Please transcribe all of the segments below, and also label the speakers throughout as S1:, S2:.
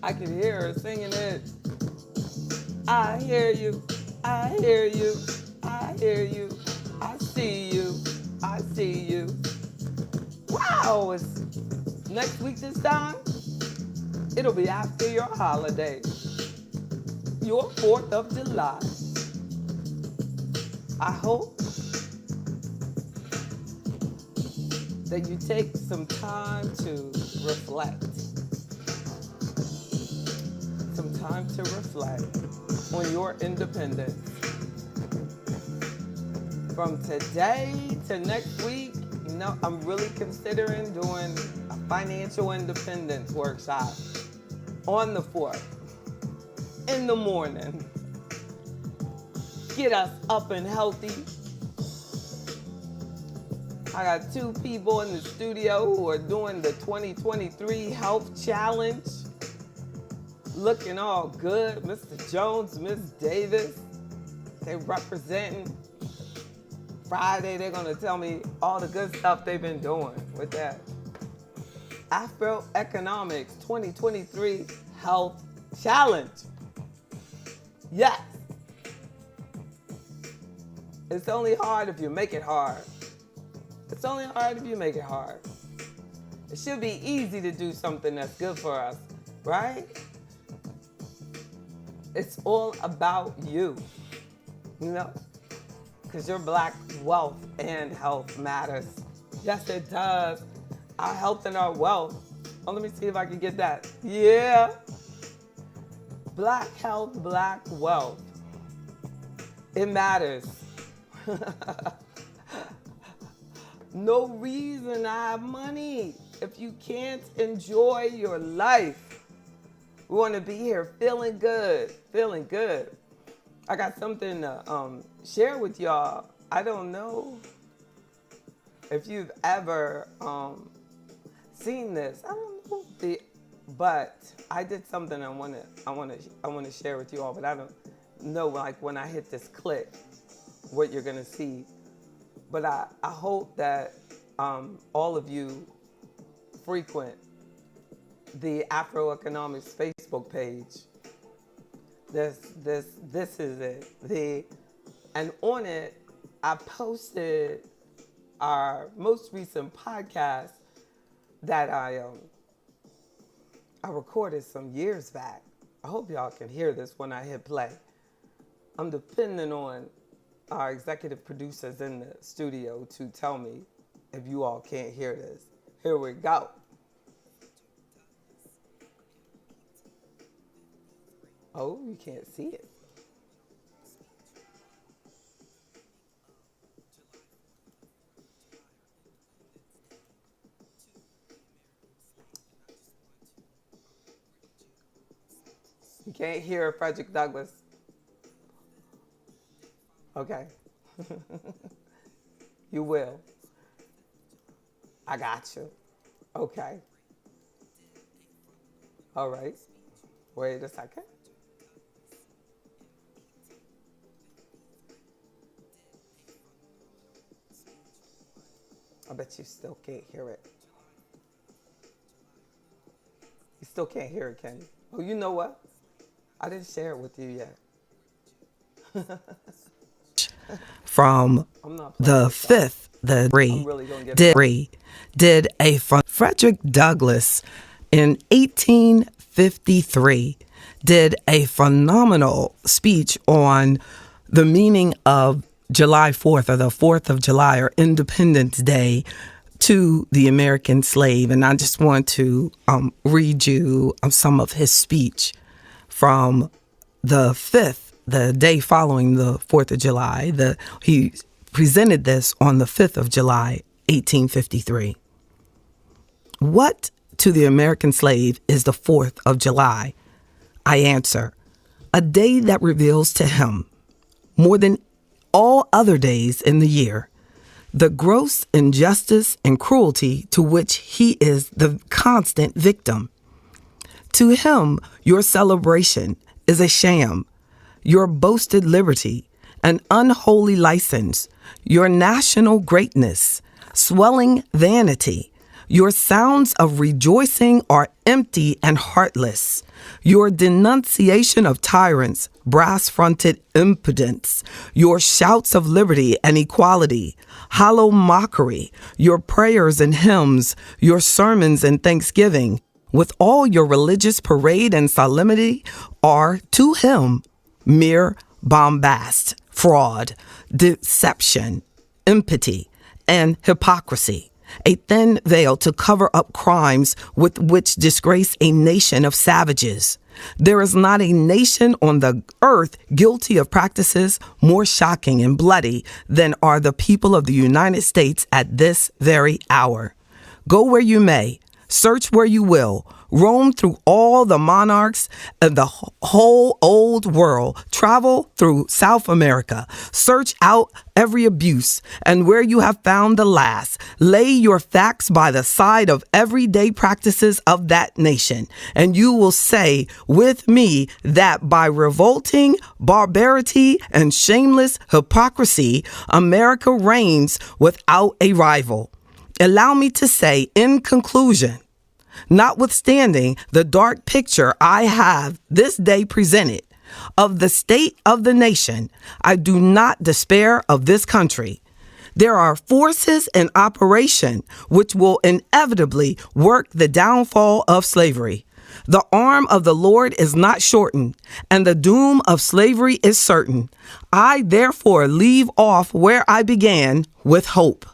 S1: I can hear her singing it. I hear you, I hear you, I hear you, I see you, I see you. Wow, it's next week this time. It'll be after your holiday, your 4th of July. I hope that you take some time to reflect. Some time to reflect on your independence. From today to next week, I'm really considering doing a financial independence workshop on the 4th in the morning. Get us up and healthy. I got 2 people in the studio who are doing the 2023 Health Challenge. Looking all good. Mr. Jones, Miss Davis. They representing. Friday, they're gonna tell me all the good stuff they've been doing with that. Afro Economics 2023 Health Challenge. Yes. It's only hard if you make it hard. It's only hard if you make it hard. It should be easy to do something that's good for us, right? It's all about you, because your Black wealth and health matters. Yes, it does. Our health and our wealth. Oh, let me see if I can get that. Yeah. Black health, Black wealth. It matters. No reason to have money if you can't enjoy your life. We want to be here feeling good, feeling good. I got something to share with y'all. I don't know if you've ever seen this. I don't know, but I did something I want to share with you all. But I don't know, like when I hit this click, what you're gonna see. But I hope that all of you frequent the Afro Economics Facebook page. This is it. And on it, I posted our most recent podcast that I recorded some years back. I hope y'all can hear this when I hit play. I'm depending on our executive producers in the studio to tell me if you all can't hear this. Here we go. Oh, you can't see it. You can't hear Frederick Douglass. Okay. You will. I got you. Okay. All right. Wait a second. I bet you still can't hear it. You still can't hear it, can you? Oh, you know what? I didn't share it with you yet. From the 5th, did a Frederick Douglass in 1853 did a phenomenal speech on the meaning of July 4th, or the 4th of July, or Independence Day, to the American slave. And I just want to read you some of his speech from the 5th, the day following the 4th of July. He presented this on the 5th of July, 1853. What to the American slave is the 4th of July? I answer, a day that reveals to him, more than all other days in the year, the gross injustice and cruelty to which he is the constant victim. To him, your celebration is a sham, your boasted liberty, an unholy license, your national greatness, swelling vanity, Your sounds of rejoicing are empty and heartless. Your denunciation of tyrants, brass-fronted impudence, your shouts of liberty and equality, hollow mockery, your prayers and hymns, your sermons and thanksgiving, with all your religious parade and solemnity, are to him mere bombast, fraud, deception, empty, and hypocrisy. A thin veil to cover up crimes with which disgrace a nation of savages. There is not a nation on the earth guilty of practices more shocking and bloody than are the people of the United States at this very hour. Go where you may, search where you will, roam through all the monarchs of the whole old world, travel through South America, search out every abuse, and where you have found the last, lay your facts by the side of everyday practices of that nation, and you will say with me that by revolting barbarity and shameless hypocrisy, America reigns without a rival. Allow me to say in conclusion, notwithstanding the dark picture I have this day presented of the state of the nation, I do not despair of this country. There are forces in operation which will inevitably work the downfall of slavery. The arm of the Lord is not shortened, and the doom of slavery is certain. I therefore leave off where I began, with hope.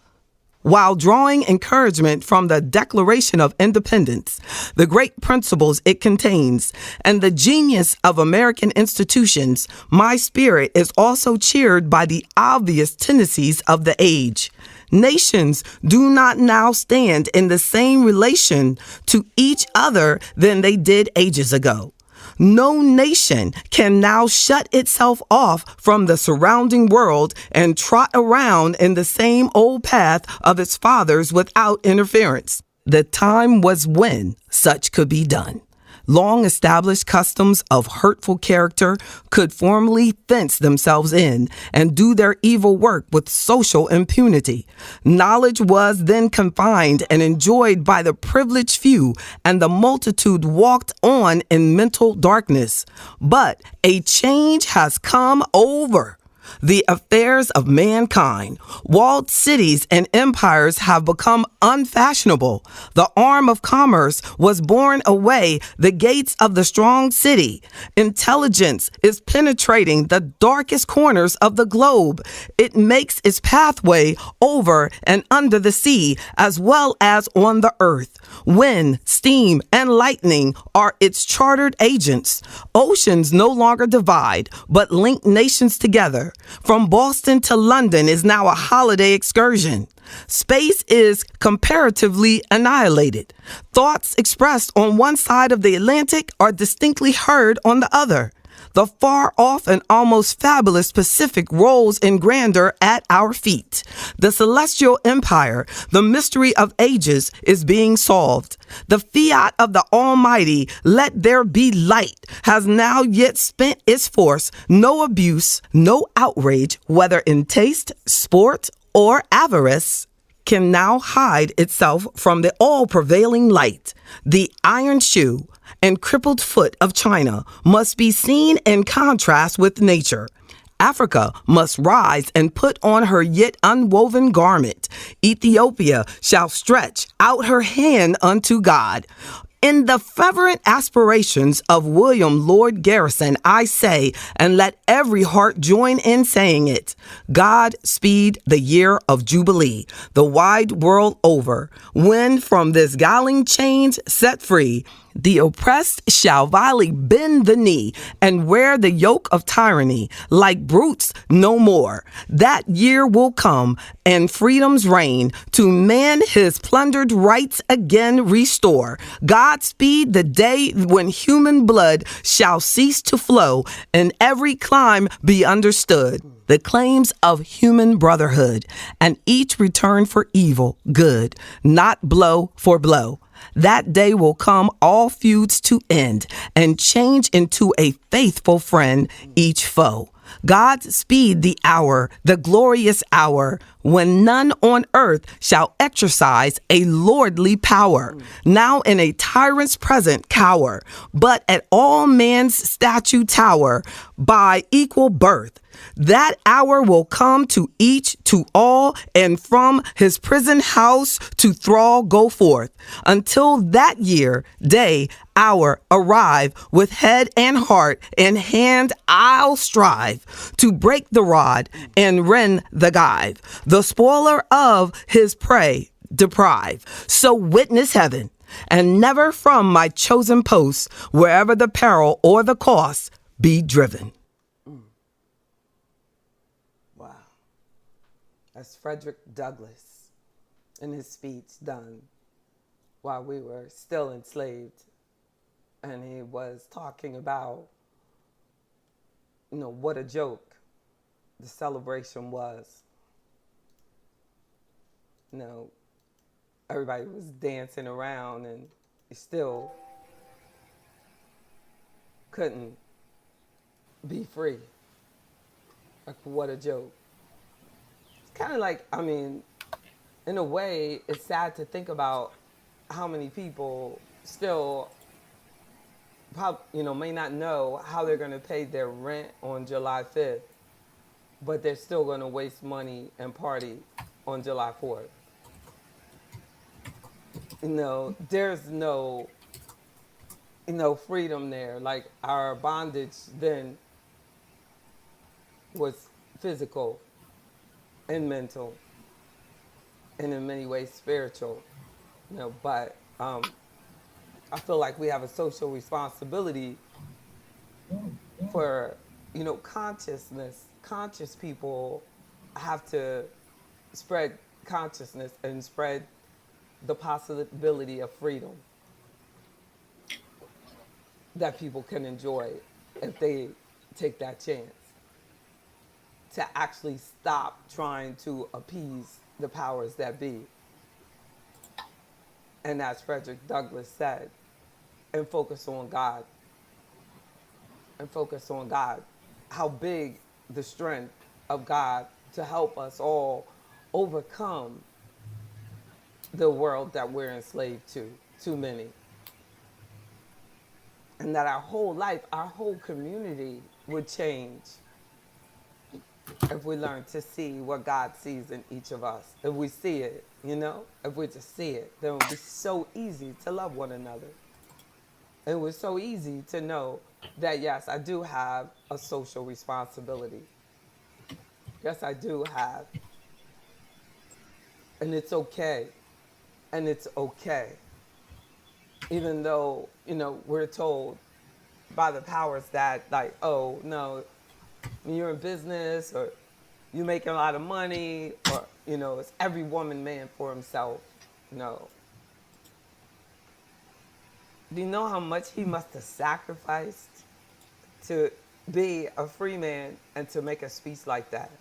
S1: While drawing encouragement from the Declaration of Independence, the great principles it contains, and the genius of American institutions, my spirit is also cheered by the obvious tendencies of the age. Nations do not now stand in the same relation to each other than they did ages ago. No nation can now shut itself off from the surrounding world and trot around in the same old path of its fathers without interference. The time was when such could be done. Long-established customs of hurtful character could formally fence themselves in and do their evil work with social impunity. Knowledge was then confined and enjoyed by the privileged few, and the multitude walked on in mental darkness. But a change has come over the affairs of mankind. Walled cities and empires have become unfashionable. The arm of commerce was borne away the gates of the strong city. Intelligence is penetrating the darkest corners of the globe. It makes its pathway over and under the sea as well as on the earth. Wind, steam, and lightning are its chartered agents. Oceans no longer divide, but link nations together. From Boston to London is now a holiday excursion. Space is comparatively annihilated. Thoughts expressed on one side of the Atlantic are distinctly heard on the other. The far-off and almost fabulous Pacific rolls in grandeur at our feet. The celestial empire, the mystery of ages, is being solved. The fiat of the Almighty, let there be light, has now yet spent its force. No abuse, no outrage, whether in taste, sport, or avarice, can now hide itself from the all-prevailing light. The iron shoe and crippled foot of China must be seen in contrast with nature. Africa must rise and put on her yet unwoven garment. Ethiopia shall stretch out her hand unto God. In the fervent aspirations of William Lord Garrison, I say, and let every heart join in saying it, God speed the year of Jubilee, the wide world over, when from this galling chains set free, the oppressed shall vilely bend the knee and wear the yoke of tyranny like brutes no more. That year will come and freedom's reign to man his plundered rights again restore. Godspeed the day when human blood shall cease to flow and every clime be understood. The claims of human brotherhood and each return for evil good, not blow for blow. That day will come, all feuds to end, and change into a faithful friend each foe. God speed the hour, the glorious hour, when none on earth shall exercise a lordly power, now in a tyrant's present cower, but at all man's statue tower by equal birth. That hour will come to each, to all, and from his prison house to thrall go forth. Until that year, day, hour arrive, with head and heart and hand I'll strive to break the rod and rend the gyve, the spoiler of his prey deprive. So witness heaven, and never from my chosen post, wherever the peril or the cost, be driven. Wow. That's Frederick Douglass in his speech done while we were still enslaved. And he was talking about, what a joke the celebration was. Everybody was dancing around and you still couldn't be free. Like, what a joke. It's kind of like, in a way, it's sad to think about how many people still may not know how they're going to pay their rent on July 5th, but they're still going to waste money and party on July 4th. There's no, freedom there. Like, our bondage then was physical and mental and in many ways spiritual, but I feel like we have a social responsibility for, consciousness. Conscious people have to spread consciousness and spread the possibility of freedom that people can enjoy if they take that chance to actually stop trying to appease the powers that be. And as Frederick Douglass said, and focus on God. And focus on God. How big the strength of God to help us all overcome the world that we're enslaved to, too many. And that our whole life, our whole community would change if we learn to see what God sees in each of us. If we see it, if we just see it, then it would be so easy to love one another. It was so easy to know that, yes, I do have a social responsibility. Yes, I do have. And it's okay. And it's okay. Even though, we're told by the powers that, like, oh, no, when you're in business or you're making a lot of money or, it's every woman, man for himself. No. Do you know how much he must have sacrificed to be a free man and to make a speech like that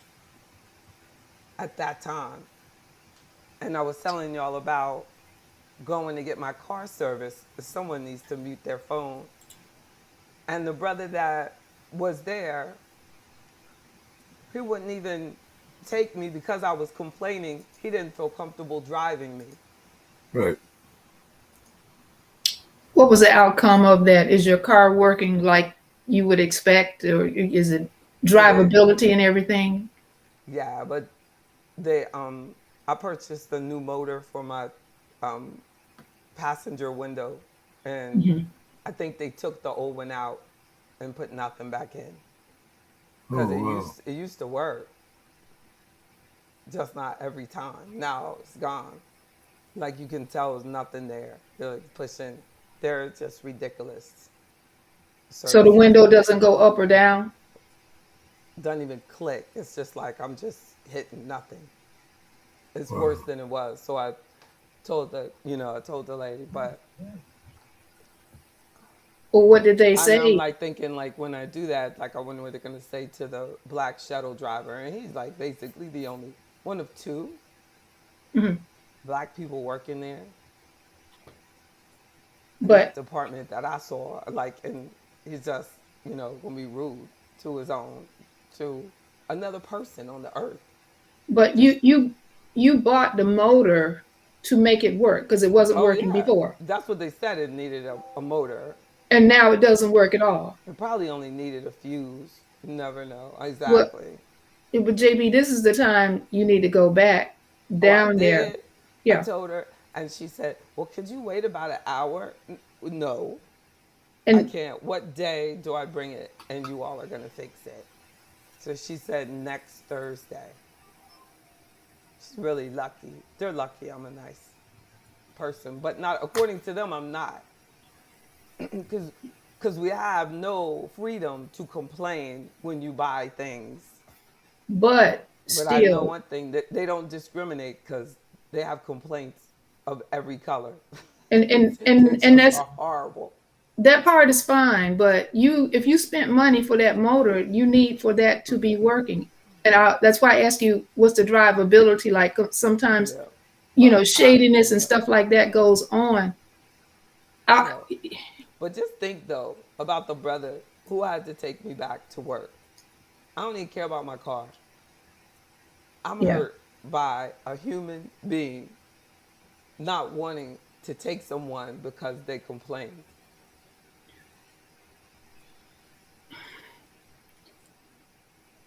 S1: at that time? And I was telling y'all about going to get my car serviced. Someone needs to mute their phone. And the brother that was there, he wouldn't even take me because I was complaining. He didn't feel comfortable driving me.
S2: Right.
S3: What was the outcome of that? Is your car working like you would expect, or is it drivability and everything?
S1: Yeah, but I purchased a new motor for my passenger window, and I think they took the old one out and put nothing back in because it used to work, just not every time. Now it's gone. Like, you can tell there's nothing there. They're pushing. They're just ridiculous.
S3: So the window doesn't go up or down?
S1: Doesn't even click. It's just like I'm just hitting nothing. It's worse than it was. So I told the lady, but.
S3: Well, what did they say?
S1: I'm like thinking, like, when I do that, like, I wonder what they're going to say to the black shuttle driver. And he's like basically the only one of two black people working there. But the department that I saw, like, and he's just, going to be rude to his own, to another person on the earth.
S3: But you bought the motor to make it work because it wasn't
S1: Oh
S3: working
S1: yeah,
S3: before,
S1: that's what they said. It needed a motor.
S3: and now it doesn't work at all.
S1: It probably only needed a fuse. You never know
S3: Well,
S1: exactly.
S3: but JB, this is the time you need to go back
S1: Oh, I
S3: down there.
S1: did. I
S3: Yeah,
S1: told her, and she said, "Well, could you wait about an hour?" No, I
S3: and
S1: can't. What day do I bring it, and you all are gonna fix it? So she said next Thursday. She's really lucky. They're lucky. I'm a nice person, but not according to them. I'm not, because we have no freedom to complain when you buy things.
S3: but
S1: But I know
S3: still,
S1: one thing, that they don't discriminate because they have complaints of every color.
S3: and and
S1: They
S3: and and
S1: just
S3: that's
S1: are horrible.
S3: that part is fine. But you, if you spent money for that motor, you need for that to be working. And that's why I ask you, what's the drivability like? Sometimes,
S1: Yeah. Well,
S3: shadiness and
S1: yeah,
S3: stuff like that goes on.
S1: I
S3: I,
S1: know. But just think though about the brother who had to take me back to work. I don't even care about my car. I'm
S3: yeah.
S1: hurt by a human being not wanting to take someone because they complain.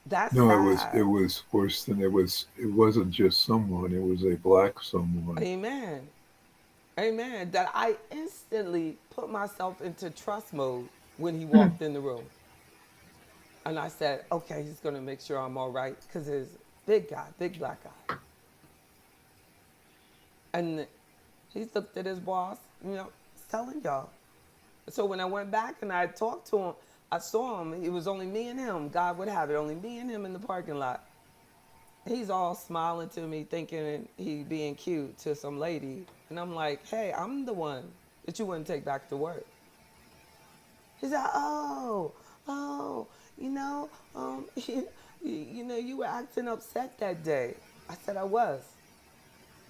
S1: That's
S2: No, it
S1: sad.
S2: was worse than it wasn't just someone, it was a black someone.
S1: Amen. Amen. That I instantly put myself into trust mode when he
S3: Mhm.
S1: walked in the room. And I said, okay, he's going to make sure I'm all right because he's a big guy, big black guy. And he looked at his boss, telling y'all. So when I went back and I talked to him, I saw him. It was only me and him. God would have it, only me and him in the parking lot. He's all smiling to me, thinking he being cute to some lady. And I'm like, hey, I'm the one that you wouldn't take back to work. He's like, oh, you know, you were acting upset that day. I said I was.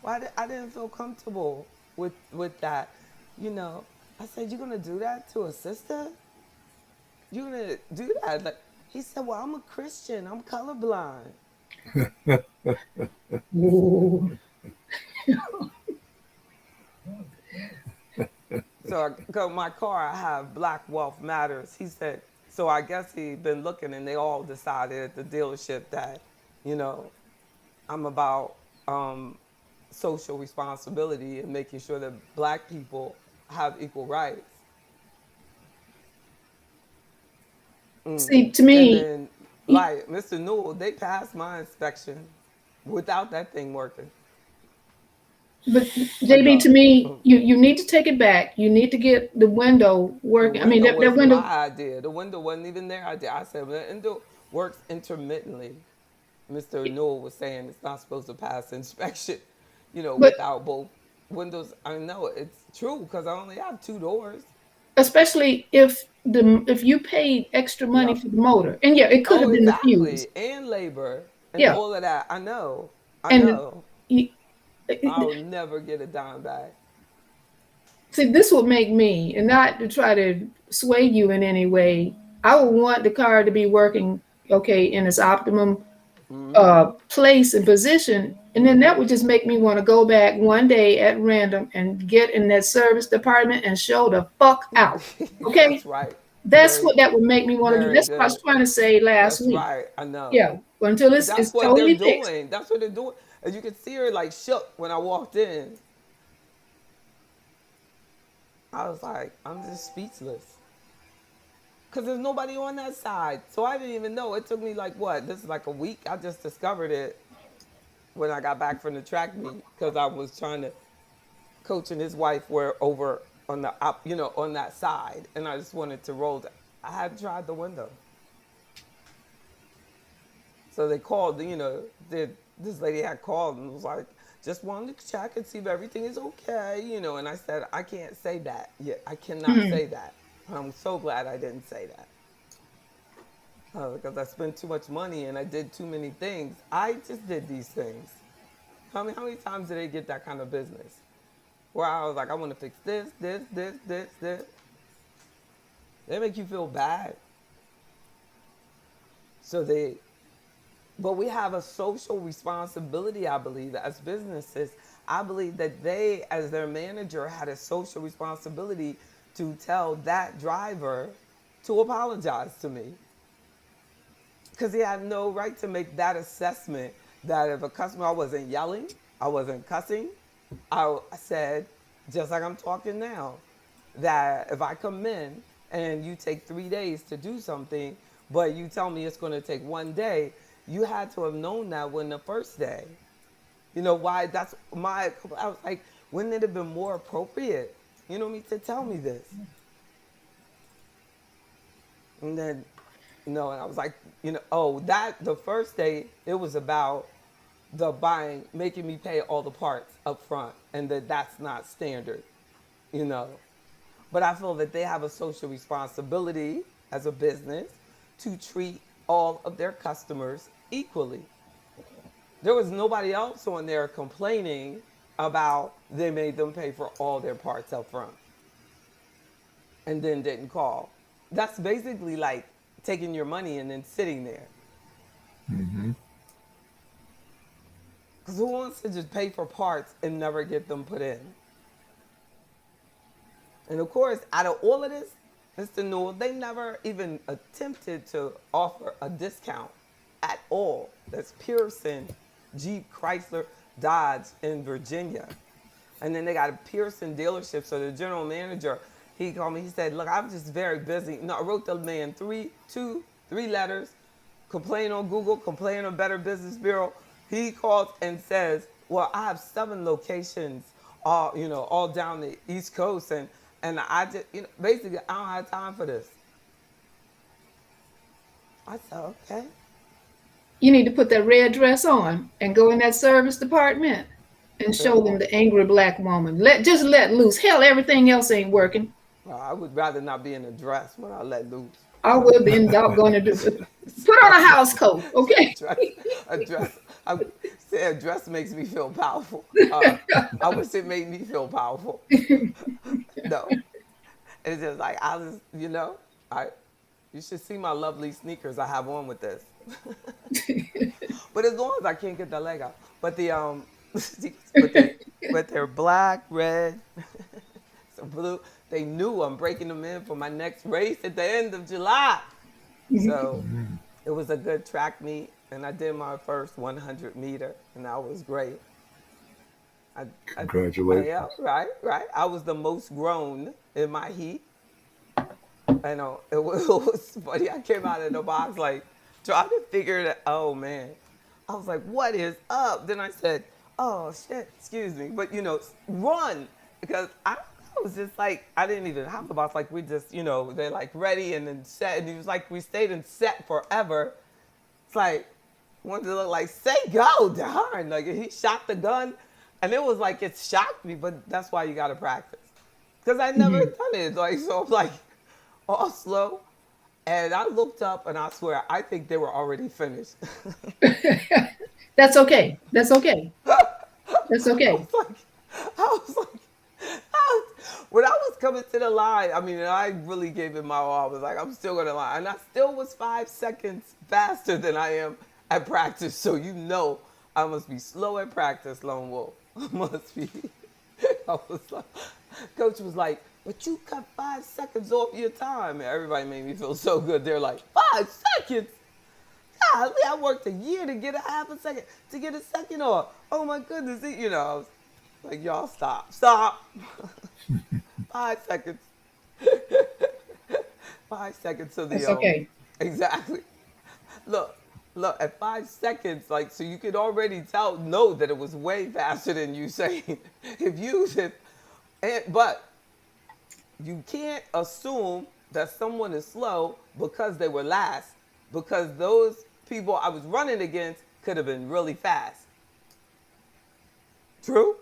S1: I didn't feel comfortable with that. You know, I said, you're gonna do that to a sister? You're gonna do that? Like, he said, well, I'm a Christian. I'm colorblind.
S3: Ooh.
S1: So I go my car. I have Black Wealth Matters. He said. So I guess he been looking, and they all decided at the dealership that, you know, I'm about social responsibility and making sure that black people have equal rights.
S3: See, to
S1: And
S3: me,
S1: then, like Mr. Newell, they passed my inspection without that thing working.
S3: but
S1: And
S3: JB, to me, you need to take it back. You need to get the window
S1: the
S3: working. I mean,
S1: window
S3: that
S1: was my
S3: window.
S1: idea. The window wasn't even their idea. I said, well, the window works intermittently. Mr. Newell was saying it's not supposed to pass inspection,
S3: But
S1: without both windows. I know it's true because I only have two doors.
S3: especially if you paid extra money
S1: Yep.
S3: for the motor, and yeah, it could
S1: Oh,
S3: have been the fuse.
S1: exactly. And labor and
S3: Yeah,
S1: all of that. I know. I
S3: and
S1: know.
S3: you,
S1: I'll never get a dime back.
S3: see, this would make me, and not to try to sway you in any way. I would want the car to be working okay in its optimum place and position, and then that would just make me want to go back one day at random and get in that service department and show the fuck out. Okay,
S1: That's right.
S3: that's
S1: Very,
S3: what that would make me want to do.
S1: very
S3: That's what I was
S1: good.
S3: trying to say last
S1: That's
S3: week.
S1: right. I know.
S3: Yeah, well, until this
S1: That's
S3: is
S1: what they're
S3: totally fixed.
S1: doing. That's what they're doing. As you can see her like shook when I walked in. I was like, I'm just speechless. Because there's nobody on that side. So I didn't even know. It took me like what? This is like a week. I just discovered it when I got back from the track meet because I was trying to coach and his wife were over on the up, on that side, and I just wanted to roll. I hadn't tried the window, so they called. This lady had called and was like, just wanted to check and see if everything is okay, And I said, I can't say that yet. I cannot
S3: Mhm.
S1: say that. I'm so glad I didn't say that because I spent too much money and I did too many things. I just did these things. How many times did they get that kind of business? Where I was like, I want to fix this, this, this, this, this. They make you feel bad. So they But we have a social responsibility, I believe, as businesses. I believe that they, as their manager, had a social responsibility to tell that driver to apologize to me. Because he had no right to make that assessment that if a customer, I wasn't yelling, I wasn't cussing. I said, just like I'm talking now, that if I come in and you take 3 days to do something, but you tell me it's going to take 1 day, you had to have known that when the first day. You know why? That's my, I was like, wouldn't it have been more appropriate, you know what I mean, to tell me this? And then, and I was like, that the first day, it was about the buying, making me pay all the parts up front, and that's not standard, But I feel that they have a social responsibility as a business to treat all of their customers equally. There was nobody else on there complaining about they made them pay for all their parts up front and then didn't call. That's basically like taking your money and then sitting there.
S2: Mm-hmm.
S1: Because who wants to just pay for parts and never get them put in? And of course, out of all of this, Mr. Newell, they never even attempted to offer a discount at all. That's Pearson, Jeep, Chrysler, Dodge in Virginia. And then they got a Pearson dealership. So the general manager, he called me, he said, look, I'm just very busy. No, I wrote the man three letters, complain on Google, complain on Better Business Bureau. He calls and says, well, I have 7 locations, all down the East Coast. And I just, basically, I don't have time for this. I said, okay.
S3: You need to put that red dress on and go in that service department and show them the angry black woman. Just let loose. Hell, everything else ain't working.
S1: Well, I would rather not be in a dress when I let loose.
S3: I would be doggone to do it. Put on a house coat, okay?
S1: A dress. I say a dress makes me feel powerful. I wish it made me feel powerful. No, it's just like you should see my lovely sneakers I have on with this. But as long as I can't get the leg out. But but they're black, red, some blue. They knew I'm breaking them in for my next race at the end of July. So it was a good track meet, and I did my first 100 meter, and that was great.
S2: Congratulations.
S1: Yeah, right. I was the most grown in my heat. I know, it was funny. I came out of the box like trying to figure it out. Oh, man. I was like, what is up? Then I said, oh, shit, excuse me. But, run. Because I was just like, I didn't even have the box. Like, we just, they're like ready and then set. And he was like, we stayed in set forever. It's like, wanted to look like, say go, darn. Like, he shot the gun. And it was like, it shocked me, but that's why you got to practice. Because I never done it. Like, so I'm like, all slow. And I looked up and I swear, I think they were already finished.
S3: That's okay. That's okay. That's okay.
S1: I was like, when I was coming to the line, I mean, I really gave it my all. I was like, I'm still going to line. And I still was 5 seconds faster than I am at practice. So I must be slow at practice, Lone Wolf. I must be. I was like, Coach was like, but you cut 5 seconds off your time. And everybody made me feel so good. They're like, 5 seconds? Golly, I worked a year to get a half a second, to get a second off. Oh my goodness. I was like, y'all stop. 5 seconds. 5 seconds to the
S3: That's okay.
S1: Exactly. Look, at 5 seconds, like, so you could already know that it was way faster than you saying. But you can't assume that someone is slow because they were last, because those people I was running against could have been really fast. True?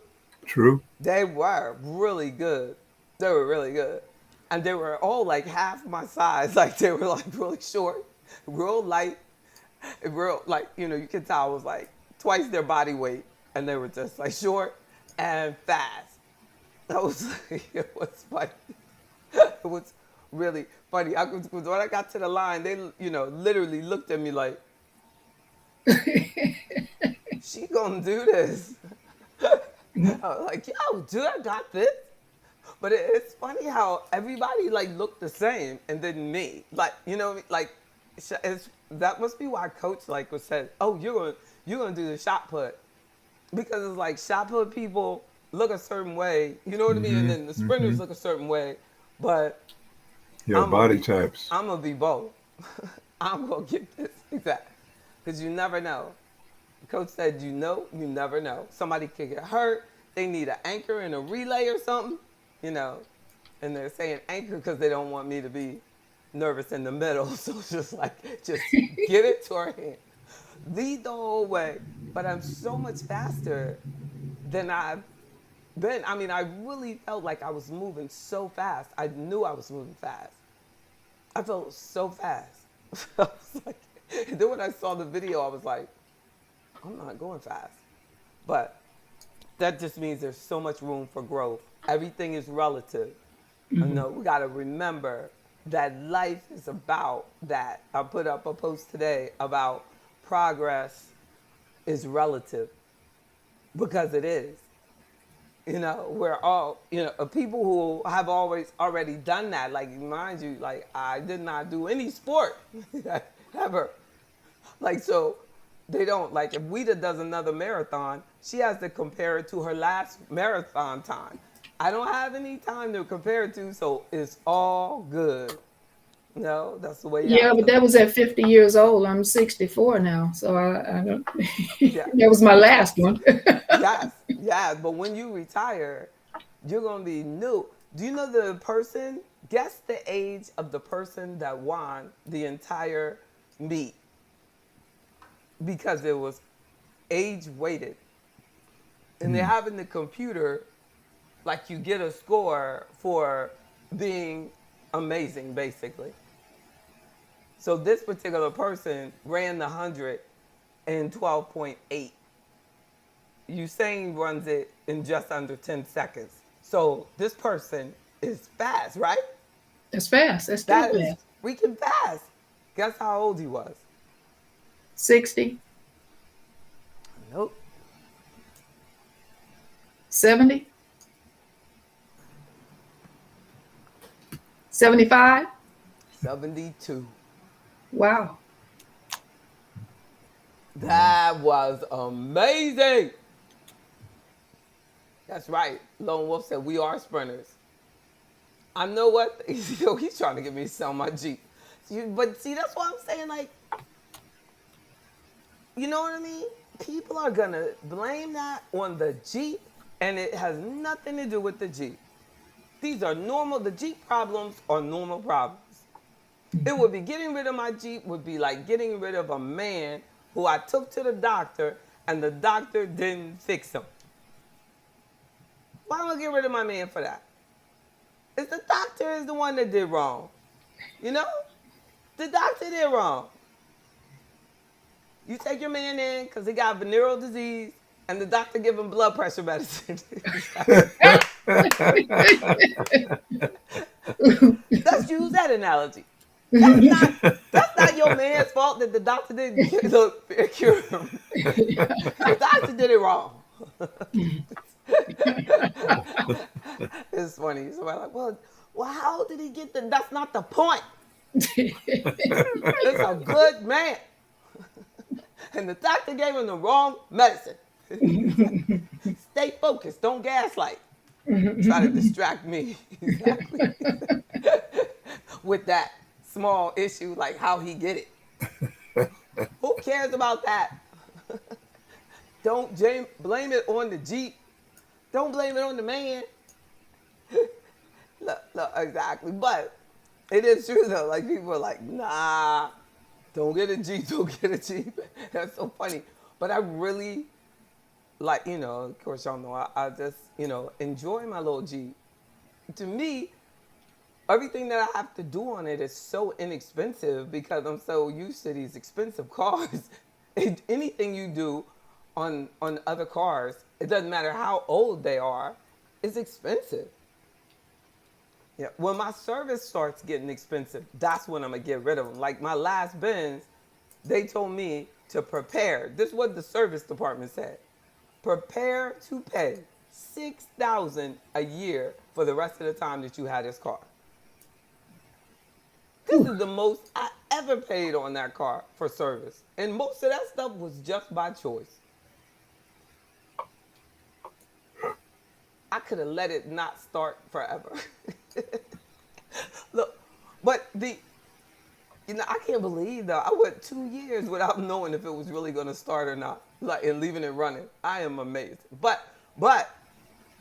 S2: True.
S1: They were really good. They were really good. And they were all like half my size. Like they were like really short, real light, real like, you could tell I was like twice their body weight. And they were just like short and fast. That was, it was funny. It was really funny. When I got to the line, they, literally looked at me like, She gonna do this. I was like, yo, dude, I got this. But it's funny how everybody like looked the same, and then me, like, you know, like, that must be why Coach like was said, oh, you're gonna do the shot put, because it's like shot put people look a certain way, you know what I mean, and then the sprinters look a certain way, but
S2: Yeah, body types.
S1: I'm gonna be both. I'm gonna get this exact, because you never know. Coach said, you never know. Somebody could get hurt. They need an anchor in a relay or something, you know. And they're saying anchor because they don't want me to be nervous in the middle. So it's just like, just get it to her hand. Lead the whole way. But I'm so much faster than I've been. I mean, I really felt like I was moving so fast. I knew I was moving fast. I felt so fast. I was like, and then when I saw the video, I was like, I'm not going fast. But that just means there's so much room for growth. Everything is relative. I know we got to remember that life is about that. I put up a post today about progress is relative, because it is. You know, we're all, you know, people who have always already done that. Like, mind you, like, I did not do any sport ever. Like, so they don't, like, if Weta does another marathon, she has to compare it to her last marathon time. I don't have any time to compare it to, so it's all good. No, that's the way you
S3: Yeah,
S1: have
S3: but
S1: to.
S3: that was at 50 years old. I'm 64 now, so I don't.
S1: Yeah.
S3: That was my last one.
S1: Yes, yes. But when you retire, you're gonna be new. Do you know the person? Guess the age of the person that won the entire meet, because it was age weighted, and they have in the computer, like, you get a score for being amazing, basically. So this particular person ran the 100 in 12.8. Usain runs it in just under 10 seconds. So this person is fast, right?
S3: That's fast. That's still
S1: That is
S3: fast.
S1: freaking fast. Guess how old he was?
S3: 60,
S1: Nope.
S3: 70, 75.
S1: 72.
S3: Wow.
S1: That was amazing. That's right. Lone Wolf said, we are sprinters. I know what, yo, he's trying to get me to sell my Jeep. But see, that's why I'm saying, like, you know what I mean? People are going to blame that on the Jeep, and it has nothing to do with the Jeep. These are normal, the Jeep problems are normal problems. It would be getting rid of my Jeep would be like getting rid of a man who I took to the doctor and the doctor didn't fix him. Why don't I get rid of my man for that? It's the doctor is the one that did wrong. You know? The doctor did wrong. You take your man in because he got venereal disease and the doctor give him blood pressure medicine. Let's use that analogy. That's not your man's fault that the doctor didn't cure him. The doctor did it wrong. It's funny. Somebody like, well, how did he get the? That's not the point. It's a good man, and the doctor gave him the wrong medicine. Stay focused. Don't gaslight. Try to distract me. Exactly. With that small issue, like how he get it. Who cares about that? Don't blame it on the Jeep. Don't blame it on the man. Look, exactly. But it is true though. Like, people are like, nah, don't get a Jeep, don't get a Jeep. That's so funny. But I really, like, you know, of course y'all know, I just, you know, enjoy my little Jeep. To me, everything that I have to do on it is so inexpensive because I'm so used to these expensive cars. Anything you do on other cars, it doesn't matter how old they are, it's expensive. Yeah, when my service starts getting expensive, that's when I'm gonna get rid of them. Like my last Benz, they told me to prepare. This is what the service department said. Prepare to pay $6,000 a year for the rest of the time that you had this car. This is the most I ever paid on that car for service. And most of that stuff was just by choice. I could have let it not start forever. Look, but I can't believe though. I went 2 years without knowing if it was really going to start or not, like, and leaving it running. I am amazed. But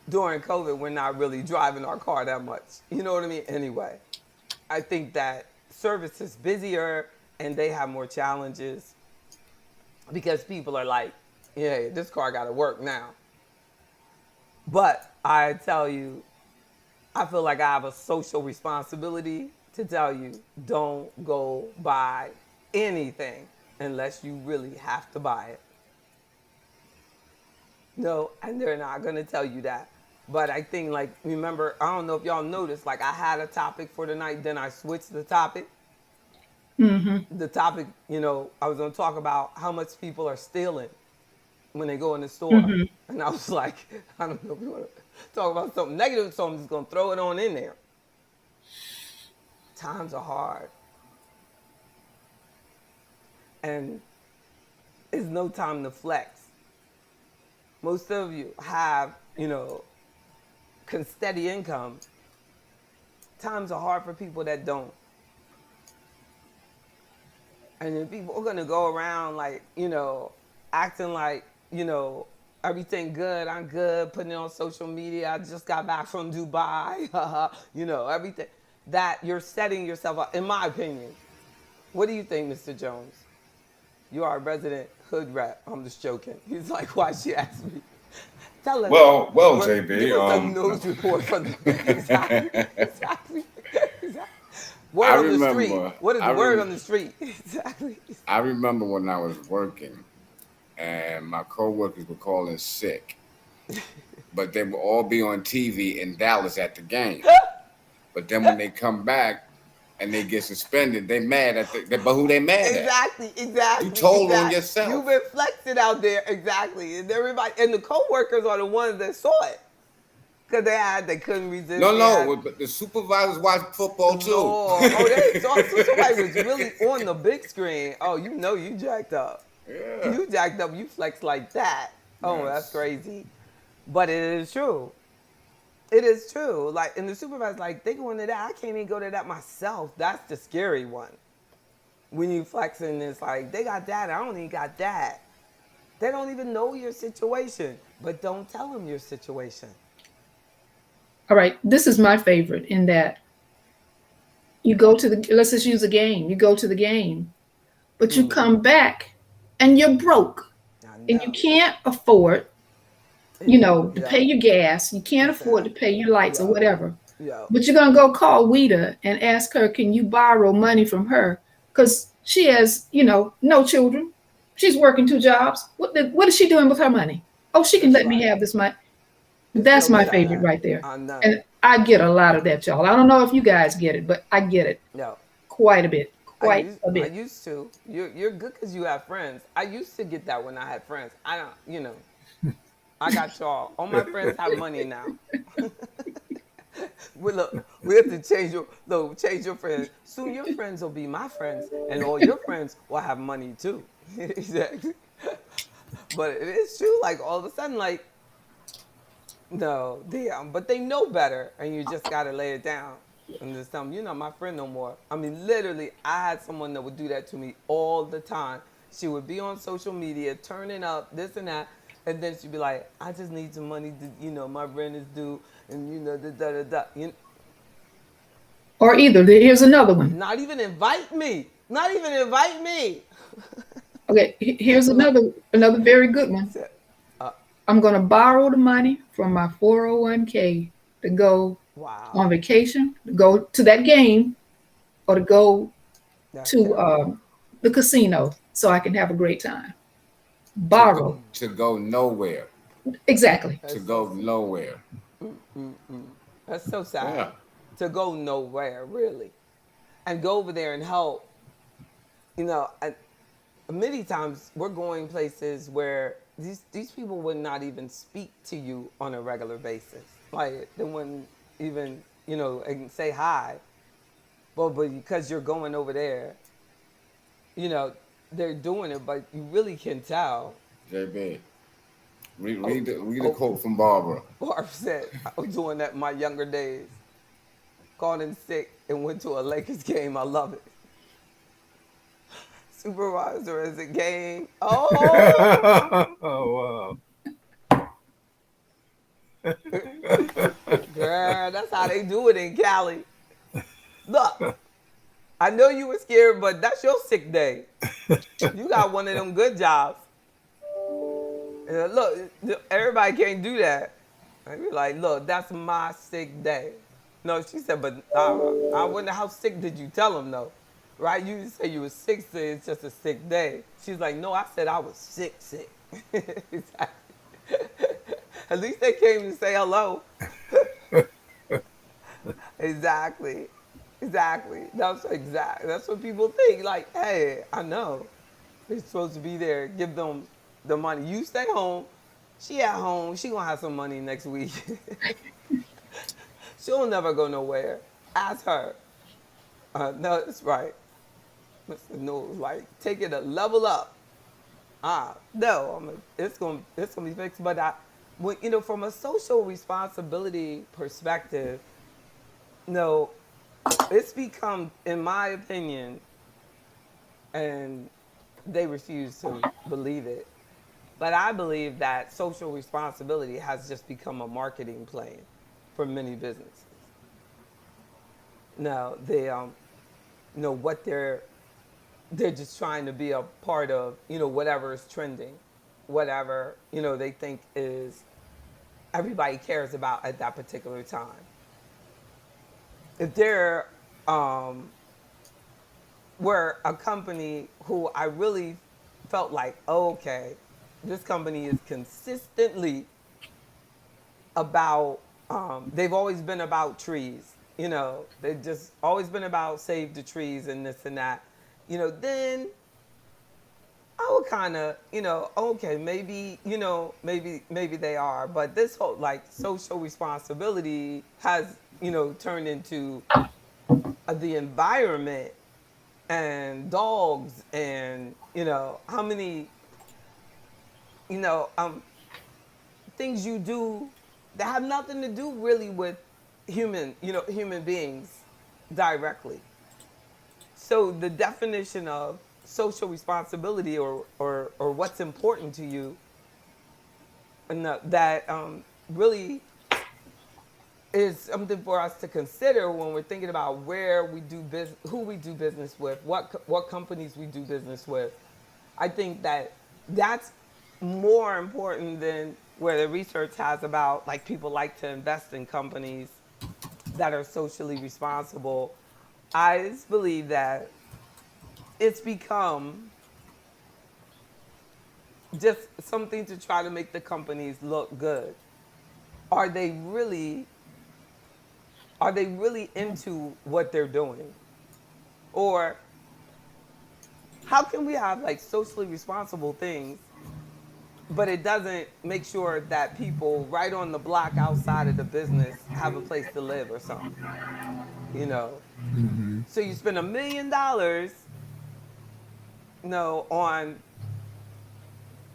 S1: during COVID, we're not really driving our car that much. You know what I mean? Anyway, I think that service is busier and they have more challenges because people are like, yeah, this car got to work now. But I tell you, I feel like I have a social responsibility to tell you, don't go buy anything unless you really have to buy it. No, and they're not going to tell you that. But I think, like, remember, I don't know if y'all noticed, like, I had a topic for tonight, then I switched the topic.
S3: Mm-hmm.
S1: The topic, I was going to talk about how much people are stealing when they go in the store.
S3: Mm-hmm.
S1: And I was like, I don't know if you want to talk about something negative, so I'm just going to throw it on in there. Times are hard. And it's no time to flex. Most of you have, steady income. Times are hard for people that don't. And then people are going to go around like, acting like, everything good, I'm good, putting it on social media. I just got back from Dubai, everything. That you're setting yourself up, in my opinion. What do you think, Mr. Jones? You are a resident hood rat. I'm just joking. He's like, why she asked me? Tell us.
S4: Well, JB.
S1: Give us a news report from the exactly. Word on the street. What is the word on the street? Exactly.
S4: I remember when I was working, and my coworkers were calling sick, but they would all be on TV in Dallas at the game. But then when they come back and they get suspended, they mad at but who they mad
S1: at? Exactly.
S4: You told on yourself.
S1: You've been flexing out there, exactly. And everybody, and the co-workers are the ones that saw it. Because they couldn't resist.
S4: But the supervisors watch football too.
S1: They saw somebody was really on the big screen. Oh, you jacked up.
S4: Yeah.
S1: You jacked up, you flex like that. Oh, yes. That's crazy. But it is true. It is true. Like, and the supervisor's like, they going to that. I can't even go to that myself. That's the scary one. When you flexing, it's like, they got that. I don't even got that. They don't even know your situation. But don't tell them your situation.
S3: All right. This is my favorite in that you go to let's just use a game. You go to the game, but you come back and you're broke. And you can't afford to pay your gas. You can't afford to pay your lights or whatever.
S1: Yeah.
S3: But you're going to go call Weta and ask her, can you borrow money from her? Because she has, no children. She's working 2 jobs. What is she doing with her money? Oh, she can let me have this money. That's my favorite right there. And I get a lot of that, y'all. I don't know if you guys get it, but I get it quite a bit. I
S1: used to. You're good because you have friends. I used to get that when I had friends. I don't, I got y'all. All my friends have money now. We have to change your friends. Soon your friends will be my friends, and all your friends will have money too. Exactly. But it is true. Like all of a sudden, like, no, but they know better, and you just gotta lay it down and just tell them, you're not my friend no more. I mean, literally, I had someone that would do that to me all the time. She would be on social media, turning up, this and that. And then she'd be like, I just need some money to, my rent is due, and da.
S3: Or either, here's another one.
S1: Not even invite me.
S3: Okay, here's another very good one. I'm going to borrow the money from my 401k to go on vacation, to go to that game, or to go to the casino so I can have a great time. Borrow.
S4: To go nowhere.
S3: Exactly.
S4: To go nowhere.
S1: That's so sad.
S4: Yeah.
S1: To go nowhere, really. And go over there and help. many times we're going places where these people would not even speak to you on a regular basis. Like they wouldn't even, and say hi. But because you're going over there, you know, they're doing it, but you really can tell.
S4: JB,
S1: Oh,
S4: read the
S1: oh,
S4: quote from Barbara.
S1: Barb said, I was doing that in my younger days. Called in sick and went to a Lakers game. I love it. Supervisor as a game. Oh,
S2: Oh,
S1: girl, that's how they do it in Cali. Look, I know you were scared, but that's your sick day. You got one of them good jobs. Look, everybody can't do that. I be like, look, that's my sick day. No, she said, but I wonder how sick did you tell him though? Right? You say you were sick, so it's just a sick day. She's like, no, I said I was sick. At least they came to say hello. Exactly. Exactly. That's what people think. Like, hey, I know. They're supposed to be there. Give them the money. You stay home. She at home. She gonna have some money next week. She'll never go nowhere. Ask her. No, that's right. Mr. Knowles, like, take it a level up. No, it's gonna be fixed. But from a social responsibility perspective, no, it's become, in my opinion, and they refuse to believe it. But I believe that social responsibility has just become a marketing plan for many businesses. Now they know what they're just trying to be a part of, whatever is trending, whatever, they think is everybody cares about at that particular time. If they're were a company who I really felt like, oh, okay, this company is consistently about, they've always been about trees. They've just always been about save the trees and this and that. Then I would kind of, okay, maybe, maybe they are. But this whole like social responsibility has, turned into the environment and dogs and, how many, you know, um, things you do that have nothing to do really with human beings directly. So the definition of social responsibility or what's important to you, and that really is something for us to consider when we're thinking about where we do business, who we do business with, what companies we do business with. I think that that's more important than where the research has about like people like to invest in companies that are socially responsible. I just believe that it's become just something to try to make the companies look good. Are they really are they really into what they're doing? Or how can we have like socially responsible things, but it doesn't make sure that people right on the block outside of the business have a place to live or something, you know? So you spend $1 million, on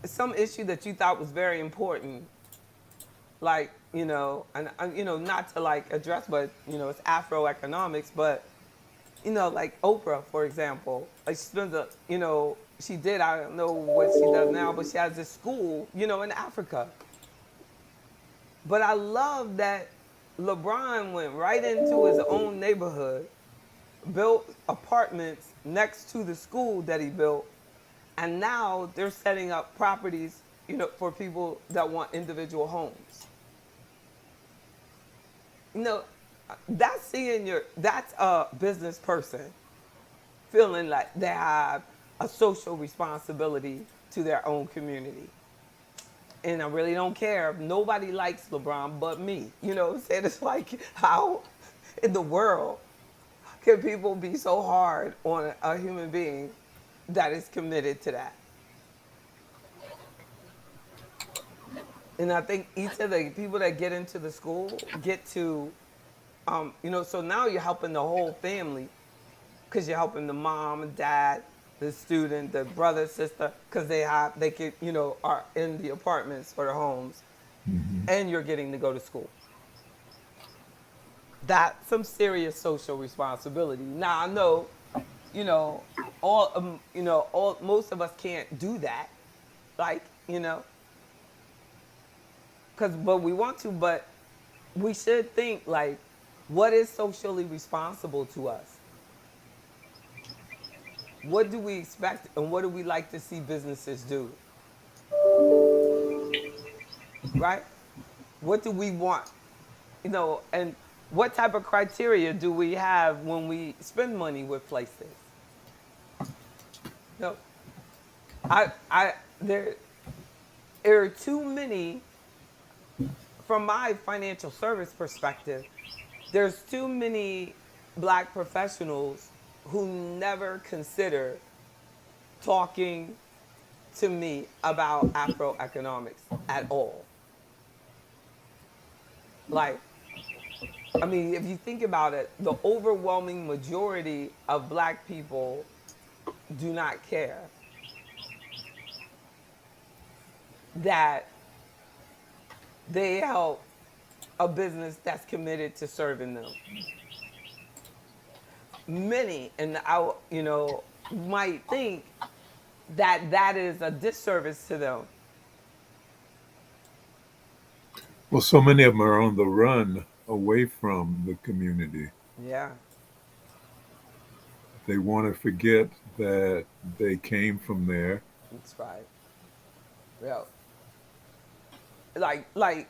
S1: some issue that you thought was very important, like, and not to like address, but it's Afro economics, but like Oprah, for example, like she spends she did, I don't know what she does now, but she has this school, in Africa. But I love that LeBron went right into his own neighborhood, built apartments next to the school that he built, and now they're setting up properties, for people that want individual homes. That's a business person feeling like they have a social responsibility to their own community. And I really don't care if nobody likes LeBron but me. You know what I'm saying? It's like, how in the world can people be so hard on a human being that is committed to that. And I think each of the people that get into the school get to, so now you're helping the whole family because you're helping the mom and dad, the student, the brother, sister, because they could, are in the apartments or the homes, and you're getting to go to school. That's some serious social responsibility. Now I know, most of us can't do that, like, but we want to, but we should think like, what is socially responsible to us? What do we expect and what do we like to see businesses do? Right? What do we want? And what type of criteria do we have when we spend money with places? There are too many, from my financial service perspective, there's too many Black professionals who never consider talking to me about Afroeconomics at all. Like, if you think about it, the overwhelming majority of Black people do not care that they help a business that's committed to serving them. Many, and I, might think that is a disservice to them.
S2: Well, so many of them are on the run away from the community.
S1: Yeah.
S2: They want to forget that they came from there.
S1: That's right. Yeah. Like,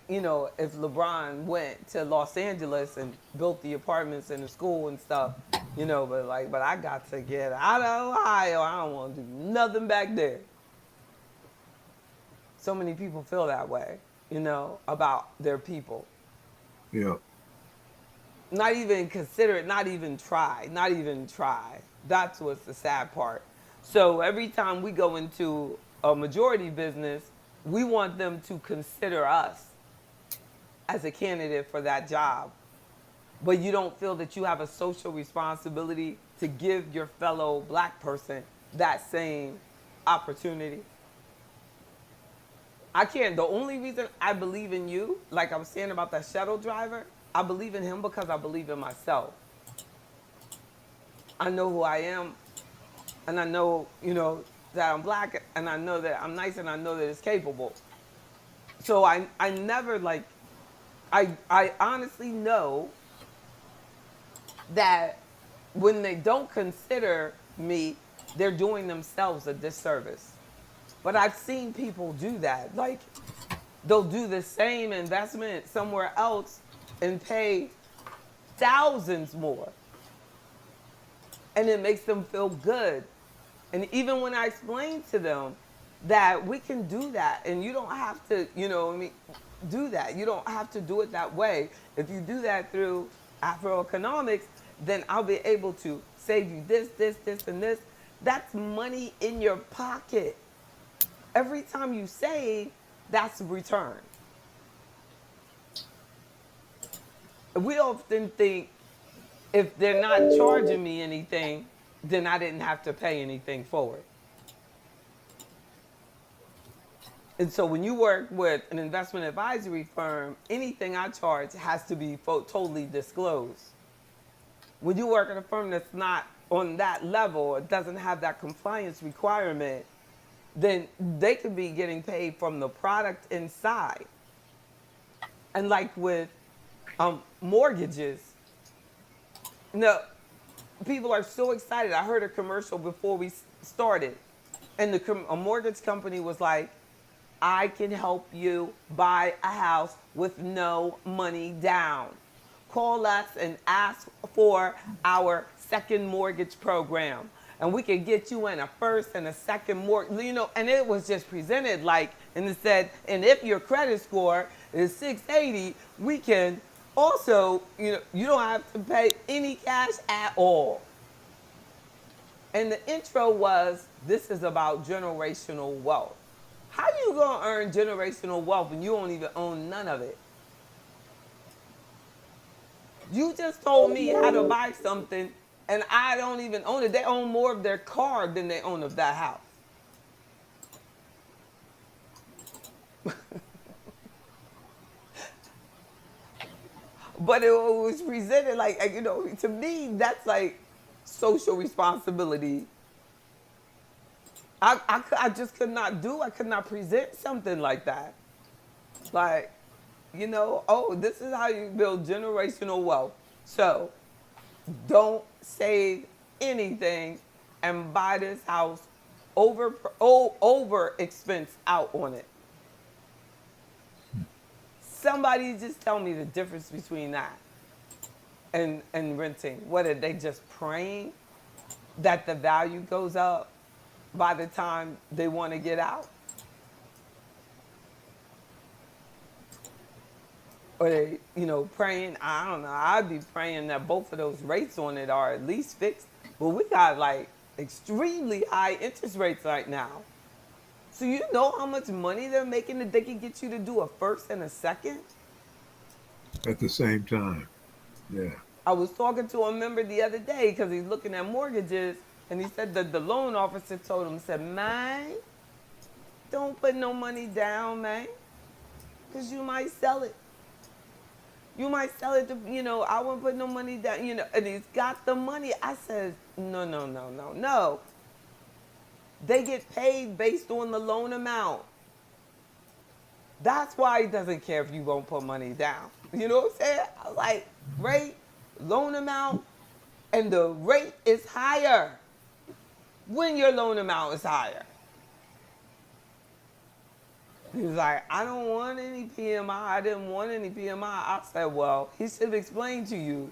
S1: if LeBron went to Los Angeles and built the apartments and the school and stuff, but I got to get out of Ohio. I don't want to do nothing back there. So many people feel that way, about their people.
S2: Yeah.
S1: Not even consider it, not even try. That's what's the sad part. So every time we go into a majority business, we want them to consider us as a candidate for that job. But you don't feel that you have a social responsibility to give your fellow Black person that same opportunity. I can't. The only reason I believe in you, like I was saying about that shuttle driver, I believe in him because I believe in myself. I know who I am, and I know, that I'm Black, and I know that I'm nice, and I know that it's capable. So I never, I honestly know that when they don't consider me, they're doing themselves a disservice. But I've seen people do that. Like, they'll do the same investment somewhere else and pay thousands more. And it makes them feel good. And even when I explain to them that we can do that and you don't have to, do that. You don't have to do it that way. If you do that through Afroeconomics, then I'll be able to save you this, and this. That's money in your pocket. Every time you save, that's a return. We often think if they're not charging me anything, then I didn't have to pay anything for it. And so when you work with an investment advisory firm, anything I charge has to be totally disclosed. When you work at a firm that's not on that level, it doesn't have that compliance requirement, then they could be getting paid from the product inside. And like with mortgages, people are so excited. I heard a commercial before we started, and a mortgage company was like, I can help you buy a house with no money down. Call us and ask for our second mortgage program. And we can get you in a first and a second mortgage, and it was just presented and it said, and if your credit score is 680, we can also, you don't have to pay any cash at all. And the intro was, this is about generational wealth. How you gonna earn generational wealth when you don't even own none of it? You just told me how to buy something and I don't even own it. They own more of their car than they own of that house. But it was presented like, to me, that's like social responsibility. I just could not I could not present something like that. Like, oh, this is how you build generational wealth. So don't save anything and buy this house over expense out on it. Somebody just tell me the difference between that and renting. What are they just praying that the value goes up by the time they want to get out? Or they, praying, I don't know, I'd be praying that both of those rates on it are at least fixed. But we got like extremely high interest rates right now. So you know how much money they're making that they can get you to do a first and a second?
S2: At the same time. Yeah.
S1: I was talking to a member the other day because he's looking at mortgages, and he said that the loan officer told him, said, man, don't put no money down, man, because you might sell it. You might sell it to, I wouldn't put no money down, and he's got the money. I said, no. They get paid based on the loan amount. That's why he doesn't care if you won't put money down. You know what I'm saying? Like, rate, loan amount, and the rate is higher when your loan amount is higher. He was like, I don't want any PMI. I didn't want any PMI. I said, well, he should have explained to you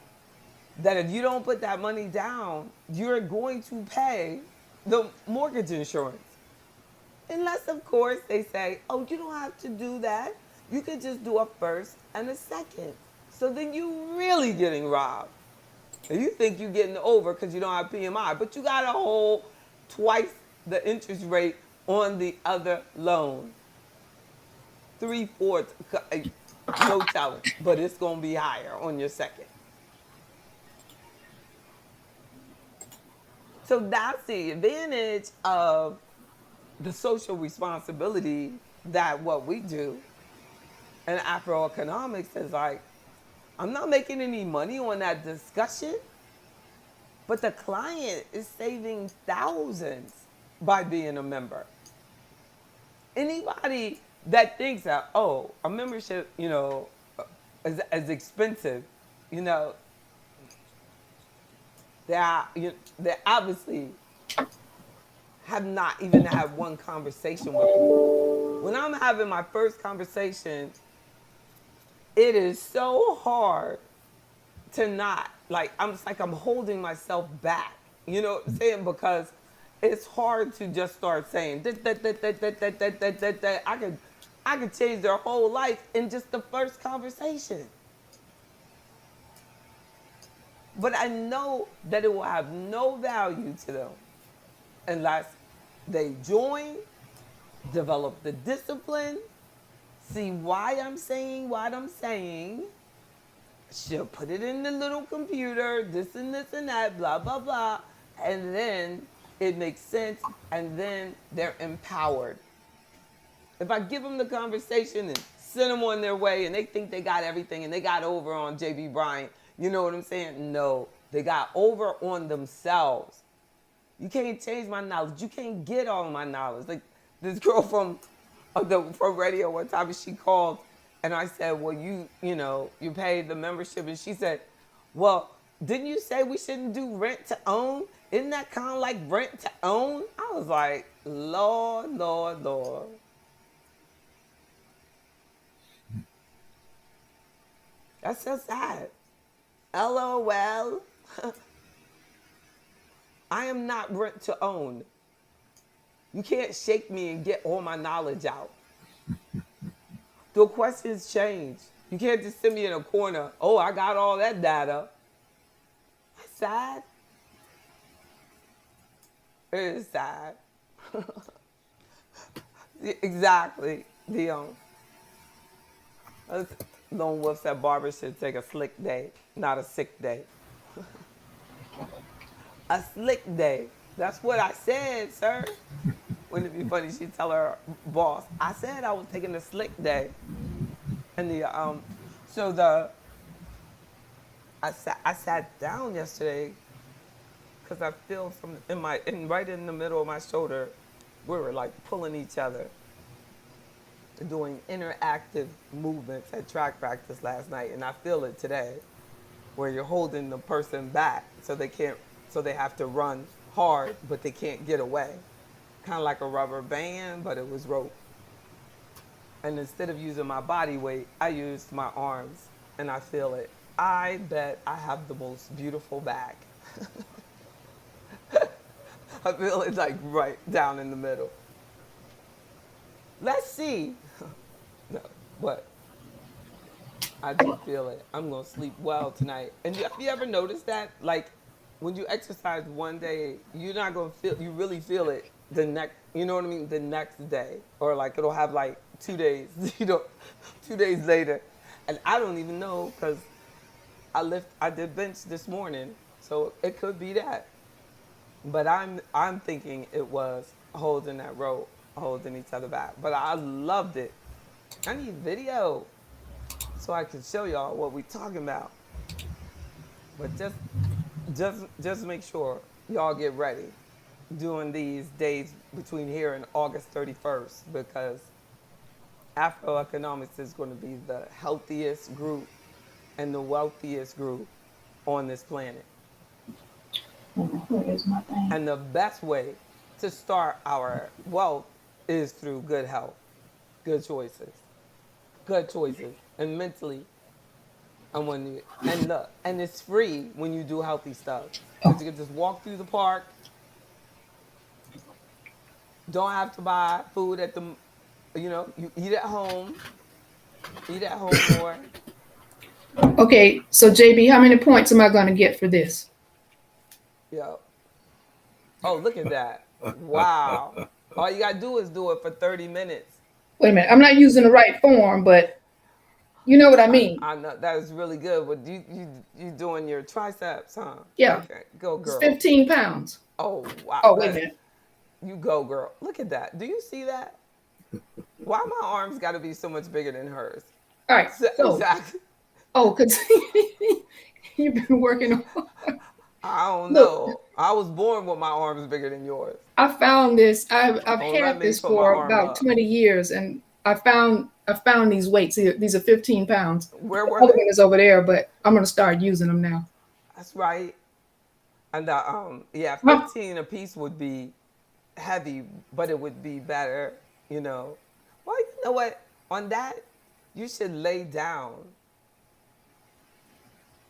S1: that if you don't put that money down, you're going to pay the mortgage insurance. Unless, of course, they say, oh, you don't have to do that. You could just do a first and a second. So then you're really getting robbed. And you think you're getting over because you don't have PMI, but you got to hold twice the interest rate on the other loan. 3/4, no telling, but it's going to be higher on your second. So that's the advantage of the social responsibility that what we do. And Afroeconomics is like, I'm not making any money on that discussion, but the client is saving thousands by being a member. Anybody that thinks that, oh, a membership, is expensive, they obviously have not even had one conversation with me. When I'm having my first conversation, it is so hard to not, I'm holding myself back. You know what I'm saying? Because it's hard to just start saying, I could change their whole life in just the first conversation. But I know that it will have no value to them unless they join, develop the discipline, see why I'm saying what I'm saying. She'll put it in the little computer, this and that, blah, blah, blah. And then it makes sense, and then they're empowered. If I give them the conversation and send them on their way and they think they got everything and they got over on J.B. Bryant, you know what I'm saying? No, they got over on themselves. You can't change my knowledge. You can't get all my knowledge. Like this girl from radio one time, she called and I said, well, you paid the membership. And she said, well, didn't you say we shouldn't do rent to own? Isn't that kind of like rent to own? I was like, Lord. That's so sad. LOL. I am not rent to own. You can't shake me and get all my knowledge out. The questions change. You can't just send me in a corner. Oh, I got all that data. That's sad. It is sad. Exactly. Uh, Lone Wolf said Barbara should take a slick day, not a sick day. A slick day. That's what I said, sir. Wouldn't it be funny? She'd tell her boss, I said I was taking a slick day. And so I sat down yesterday because I feel right in the middle of my shoulder, we were like pulling each other, doing interactive movements at track practice last night, and I feel it today, where you're holding the person back so they have to run hard, but they can't get away. Kind of like a rubber band, but it was rope. And instead of using my body weight, I used my arms, and I feel it. I bet I have the most beautiful back. I feel it like right down in the middle. Let's see. No, but I do feel it. I'm gonna sleep well tonight. And have you ever noticed that? Like when you exercise one day, you're not gonna feel. You really feel it the next. You know what I mean? The next day, or like it'll have like 2 days. 2 days later, and I don't even know because I did bench this morning, so it could be that. But I'm thinking it was holding that rope, holding each other back. But I loved it. I need video so I can show y'all what we talking about. But just make sure y'all get ready during these days between here and August 31st, because Afro Economics is going to be the healthiest group and the wealthiest group on this planet.
S3: Where is my thing?
S1: And the best way to start our wealth is through good health, good choices, and mentally. And it's free when you do healthy stuff. Because you can just walk through the park. Don't have to buy food at you eat at home. Eat at home more.
S3: Okay, so JB, how many points am I going to get for this?
S1: Yeah. Oh, look at that. Wow. All you got to do is do it for 30 minutes.
S3: Wait a minute, I'm not using the right form, but you know what I mean.
S1: I know that is really good. But you doing your triceps, huh?
S3: Yeah.
S1: Okay. Go, girl.
S3: It's 15 pounds.
S1: Oh, wow.
S3: Oh, wait a minute.
S1: You go, girl. Look at that. Do you see that? Why my arms got to be so much bigger than hers?
S3: All right. So,
S1: Exactly.
S3: oh, because you've been working on.
S1: I don't know. I was born with my arms bigger than yours.
S3: I found this. I've
S1: Only
S3: had
S1: that
S3: this
S1: means put my
S3: for
S1: arm
S3: about
S1: up.
S3: 20 years, and I found these weights. These are 15 pounds.
S1: Where
S3: The
S1: were
S3: other
S1: they?
S3: one is over there, but I'm going to start using them now.
S1: That's right. And 15 a piece would be heavy, but it would be better, Well, you know what? On that, you should lay down.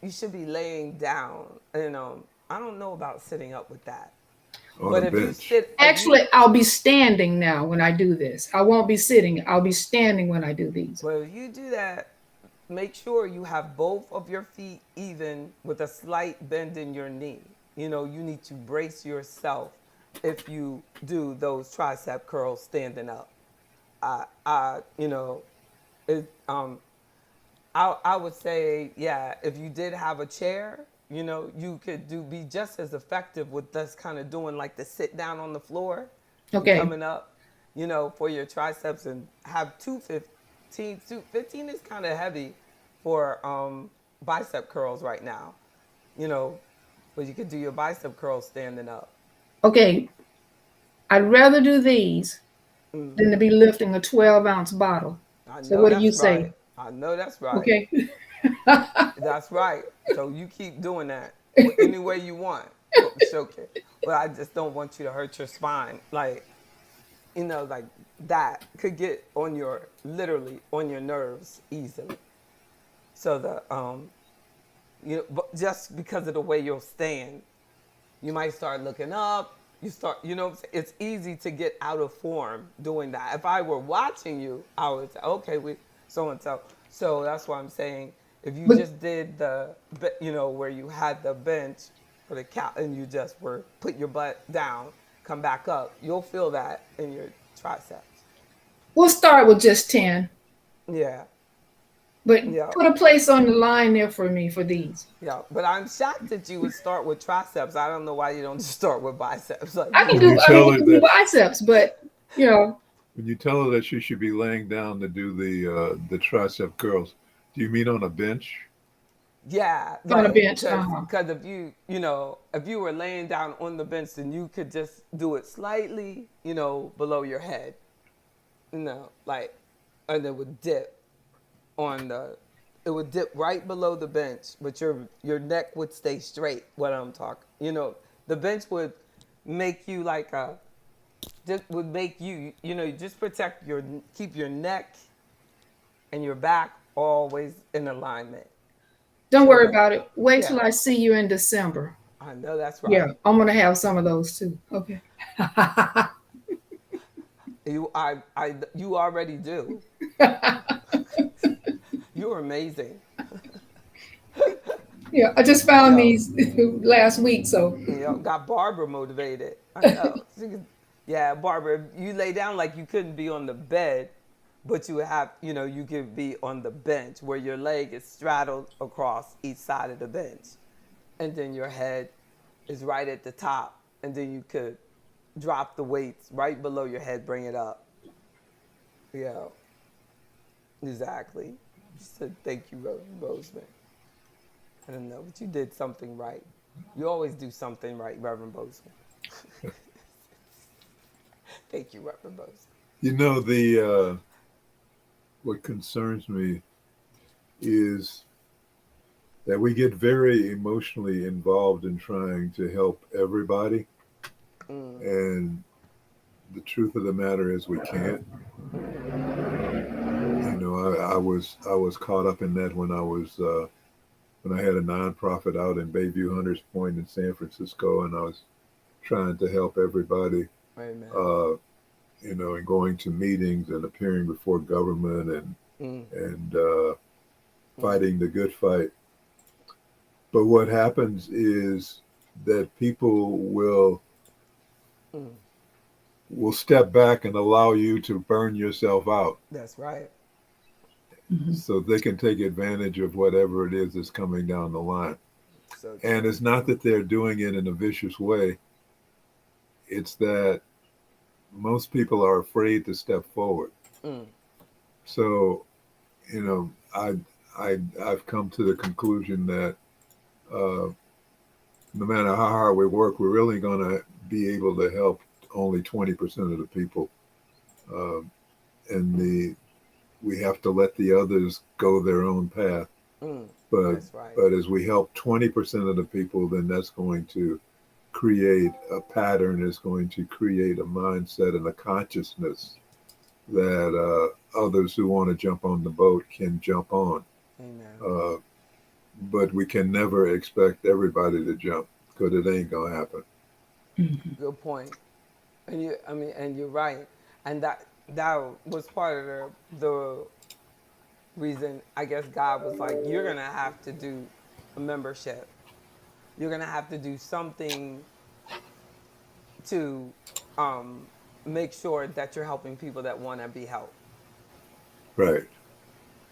S1: You should be laying down. I don't know about sitting up with that.
S2: On
S1: But
S2: a
S1: if you
S2: bench.
S1: sit,
S3: Actually, I'll be standing now when I do this. I won't be sitting. I'll be standing when I do these.
S1: well, if you do that, make sure you have both of your feet even with a slight bend in your knee. You need to brace yourself if you do those tricep curls standing up. I would say, if you did have a chair, you could be just as effective with this kind of doing like the sit down on the floor.
S3: Okay.
S1: Coming up, for your triceps, and have 215. 15 is kind of heavy for bicep curls right now, but you could do your bicep curls standing up.
S3: Okay. I'd rather do these than to be lifting a 12-ounce bottle. So what do you say?
S1: Right. I know that's right.
S3: Okay.
S1: That's right. So you keep doing that any way you want. It's okay. But I just don't want you to hurt your spine. Like that could get literally on your nerves easily. So but just because of the way you'll stand, you might start looking up. It's easy to get out of form doing that. If I were watching you, I would say, okay, so and so. So that's why I'm saying, if you just did where you had the bench for the couch and you just put your butt down come back up. You'll feel that in your triceps.
S3: We'll start with just 10,
S1: Yeah,
S3: but
S1: yeah,
S3: put a place on the line there for me for these.
S1: yeah. But I'm shocked that you would start with triceps. I don't know why you don't just start with biceps. Like,
S3: I can
S2: When
S3: do,
S2: you
S3: I mean,
S2: tell
S3: we
S2: her
S3: can do
S2: that,
S3: biceps, but you know,
S2: when you tell her that she should be laying down to do the tricep curls, do you mean on a bench?
S1: yeah,
S3: on a
S1: like
S3: bench.
S1: because if if you were laying down on the bench, then you could just do it slightly, below your head, like, and it would dip on the, it would dip right below the bench, but your neck would stay straight. What I'm talking, the bench would make you like a, just would make you, just protect keep your neck and your back always in alignment.
S3: Don't
S1: So
S3: worry
S1: that,
S3: about it. Wait
S1: yeah,
S3: till I see you in December.
S1: I know that's
S3: Yeah,
S1: right.
S3: I'm gonna have some of those too. Okay.
S1: You already do. You're amazing.
S3: Yeah, I just found
S1: Yeah,
S3: these last week, so
S1: got Barbara motivated. I know. Yeah, Barbara, you lay down like you couldn't be on the bed, but you could be on the bench where your leg is straddled across each side of the bench, and then your head is right at the top, and then you could drop the weights right below your head, bring it up. Yeah, exactly. You said thank you, Roseman. I don't know, but you did something right. You always do something right, Reverend Bozeman. Thank you, Reverend Bozeman.
S2: You know, the what concerns me is that we get very emotionally involved in trying to help everybody, and the truth of the matter is we can't. I was caught up in that when I had a nonprofit out in Bayview Hunters Point in San Francisco, and I was trying to help everybody,
S1: Amen.
S2: And going to meetings and appearing before government and fighting the good fight. But what happens is that people will step back and allow you to burn yourself out.
S1: That's right.
S2: So they can take advantage of whatever it is that's coming down the line.
S1: So
S2: And it's not that they're doing it in a vicious way. It's that most people are afraid to step forward. So, I've come to the conclusion that no matter how hard we work, we're really going to be able to help only 20% of the people. And we have to let the others go their own path. But
S1: that's right.
S2: but as we help 20% of the people, then that's going to create a pattern. It's going to create a mindset and a consciousness that others who want to jump on the boat can jump on.
S1: Amen.
S2: But we can never expect everybody to jump because it ain't gonna happen.
S1: Good point. And you're right. And that was part of the reason, I guess God was like, you're gonna have to do a membership. You're gonna have to do something to make sure that you're helping people that want to be helped.
S2: Right.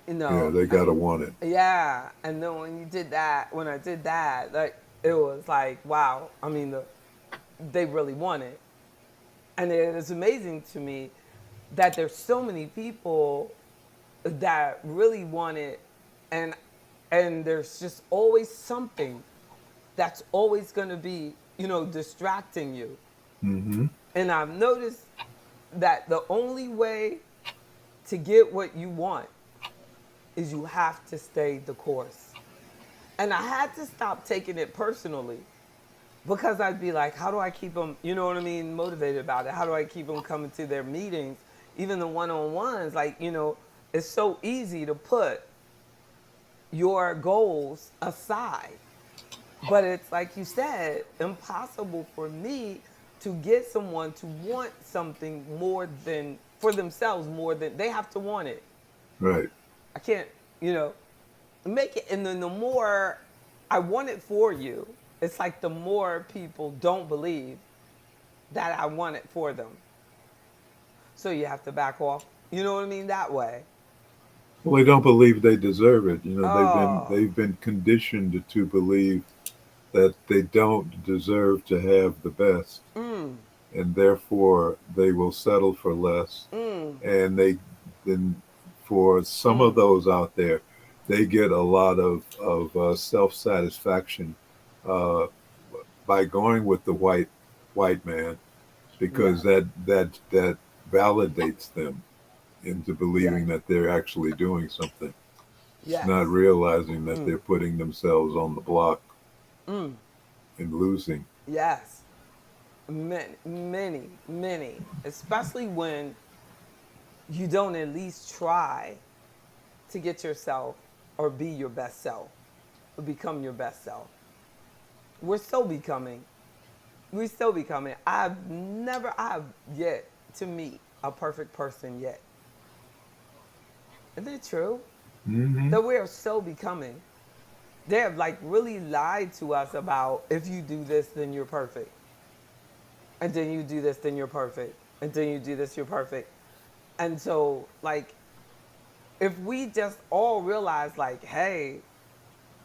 S2: Yeah, they gotta want it.
S1: Yeah, and then when I did that, like it was like, wow. I mean, they really want it, and it is amazing to me that there's so many people that really want it, and there's just always something that's always going to be, distracting you.
S2: Mm-hmm.
S1: And I've noticed that the only way to get what you want is you have to stay the course. And I had to stop taking it personally, because I'd be like, how do I keep them, motivated about it? How do I keep them coming to their meetings, even the one-on-ones? Like, it's so easy to put your goals aside. But it's like you said, impossible for me to get someone to want something more than for themselves, more than they have to want it.
S2: Right.
S1: I can't, make it. And then the more I want it for you, it's like the more people don't believe that I wanted for them. So you have to back off. You know what I mean? That way.
S2: Well, they don't believe they deserve it.
S1: Oh.
S2: They've been conditioned to believe that they don't deserve to have the best,
S1: Mm.
S2: and therefore they will settle for less.
S1: Mm.
S2: And they then, for some of
S1: Mm.
S2: those out there, they get a lot of self satisfaction uh, by going with the white man,
S1: Yeah.
S2: because that validates them into
S1: Yeah.
S2: believing that they're actually doing something,
S1: Yes.
S2: not realizing that
S1: Mm.
S2: they're putting themselves on the block
S1: Mm.
S2: and losing.
S1: Yes. Many, many, many. Especially when you don't at least try to get yourself or be your best self or become your best self. We're still becoming. We're still becoming. I've yet to meet a perfect person yet. Isn't it true?
S2: Hmm.
S1: That we are still becoming. They have like really lied to us about if you do this, then you're perfect. And then you do this, then you're perfect. And then you do this, you're perfect. And so, like, if we just all realize, like, hey,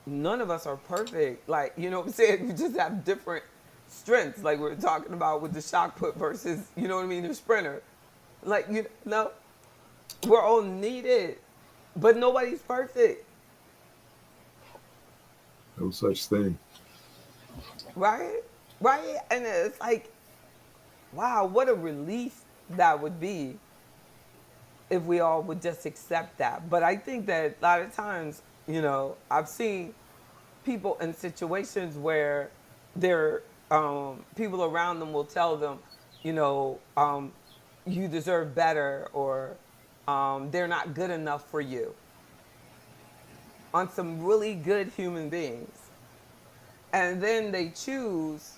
S1: none of us are perfect. Like, you know what I'm saying? We just have different strengths, like we're talking about with the shot put versus, you know what I mean, the sprinter. Like, you know, we're all needed, but nobody's perfect,
S2: No such thing.
S1: right? Right? And it's like, wow, what a relief that would be if we all would just accept that. But I think that a lot of times, you know, I've seen people in situations where their people around them will tell them, you know, you deserve better, or they're not good enough for you, on some really good human beings. And then they choose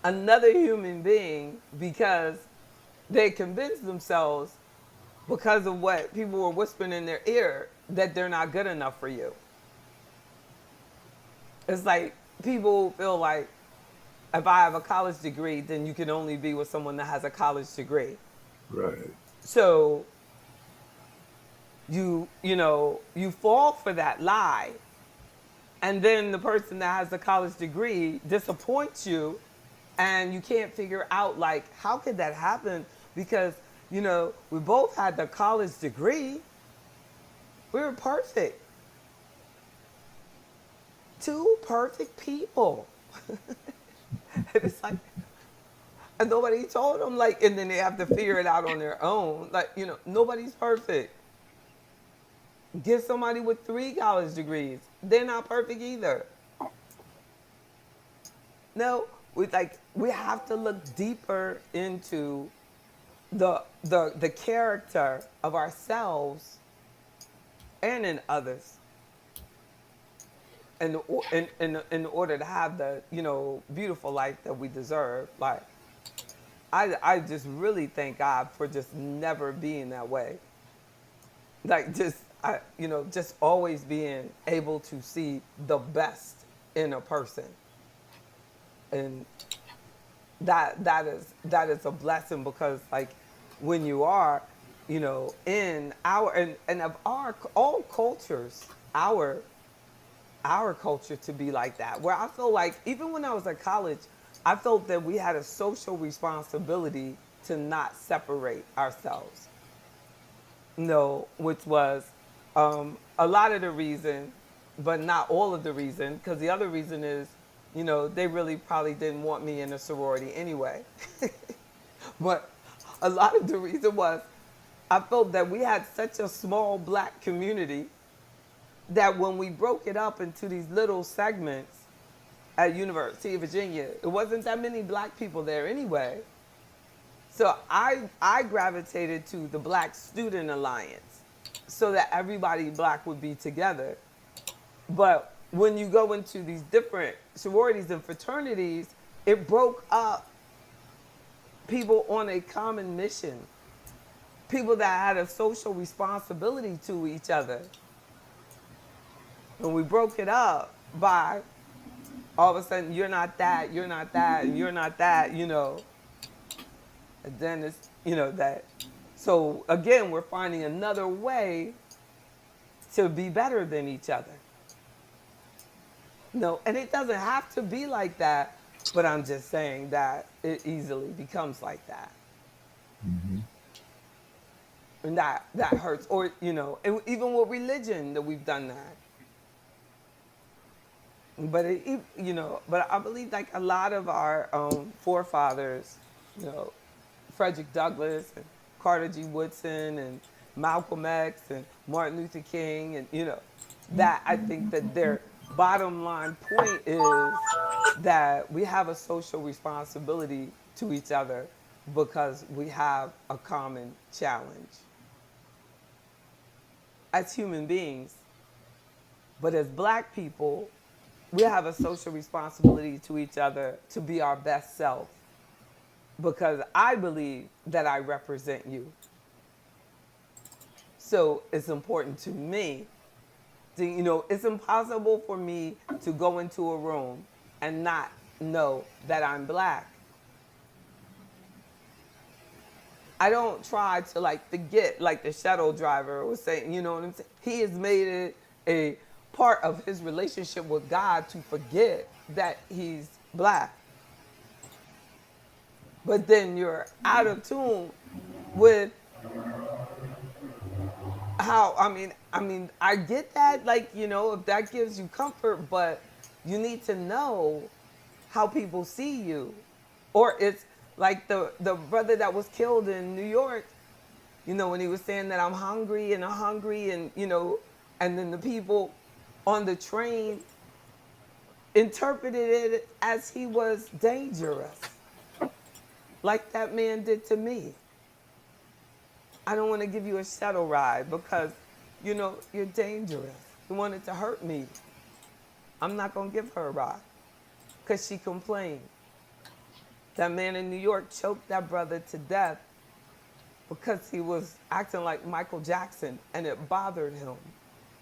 S1: another human being because they convince themselves, because of what people were whispering in their ear, that they're not good enough for you. It's like people feel like if I have a college degree, then you can only be with someone that has a college degree.
S2: Right.
S1: So you fall for that lie, and then the person that has the college degree disappoints you, and you can't figure out, like, how could that happen? Because we both had the college degree. We were perfect. Two perfect people. And it's like, and nobody told them, like, and then they have to figure it out on their own. Like, nobody's perfect. Get somebody with 3 college degrees. They're not perfect either. No, we have to look deeper into the character of ourselves and in others, and in order to have the beautiful life that we deserve. Like, I just really thank God for just never being that way. Like, just always being able to see the best in a person, and that is a blessing, because, like, when you are, in our and of our all cultures, our culture to be like that, where I feel like even when I was at college, I felt that we had a social responsibility to not separate ourselves. No, which was a lot of the reason, but not all of the reason, because the other reason is, they really probably didn't want me in a sorority anyway. But a lot of the reason was I felt that we had such a small black community that when we broke it up into these little segments at University of Virginia, it wasn't that many black people there anyway. So I gravitated to the Black Student Alliance so that everybody black would be together. But when you go into these different sororities and fraternities, it broke up people on a common mission, people that had a social responsibility to each other. And we broke it up by all of a sudden, you're not that, and you're not that. And then it's, that. So again, we're finding another way to be better than each other. No, and it doesn't have to be like that, but I'm just saying that it easily becomes like that.
S2: Mm-hmm.
S1: And that hurts. Or, and even with religion that we've done that. But but I believe like a lot of our forefathers, Frederick Douglass and Carter G. Woodson and Malcolm X and Martin Luther King, and that I think that their bottom line point is that we have a social responsibility to each other because we have a common challenge as human beings. But as Black people, we have a social responsibility to each other to be our best self, because I believe that I represent you. So it's important to me to, it's impossible for me to go into a room and not know that I'm Black. I don't try to like forget, like the shuttle driver was saying, you know what I'm saying? He has made it a part of his relationship with God to forget that he's Black. But then you're out of tune with how, I get that, like, if that gives you comfort, but you need to know how people see you. Or it's like the brother that was killed in New York, when he was saying that I'm hungry and and then the people on the train interpreted it as he was dangerous, like that man did to me. I don't want to give you a shuttle ride because, you're dangerous. You wanted to hurt me. I'm not going to give her a ride because she complained. That man in New York choked that brother to death because he was acting like Michael Jackson, and it bothered him.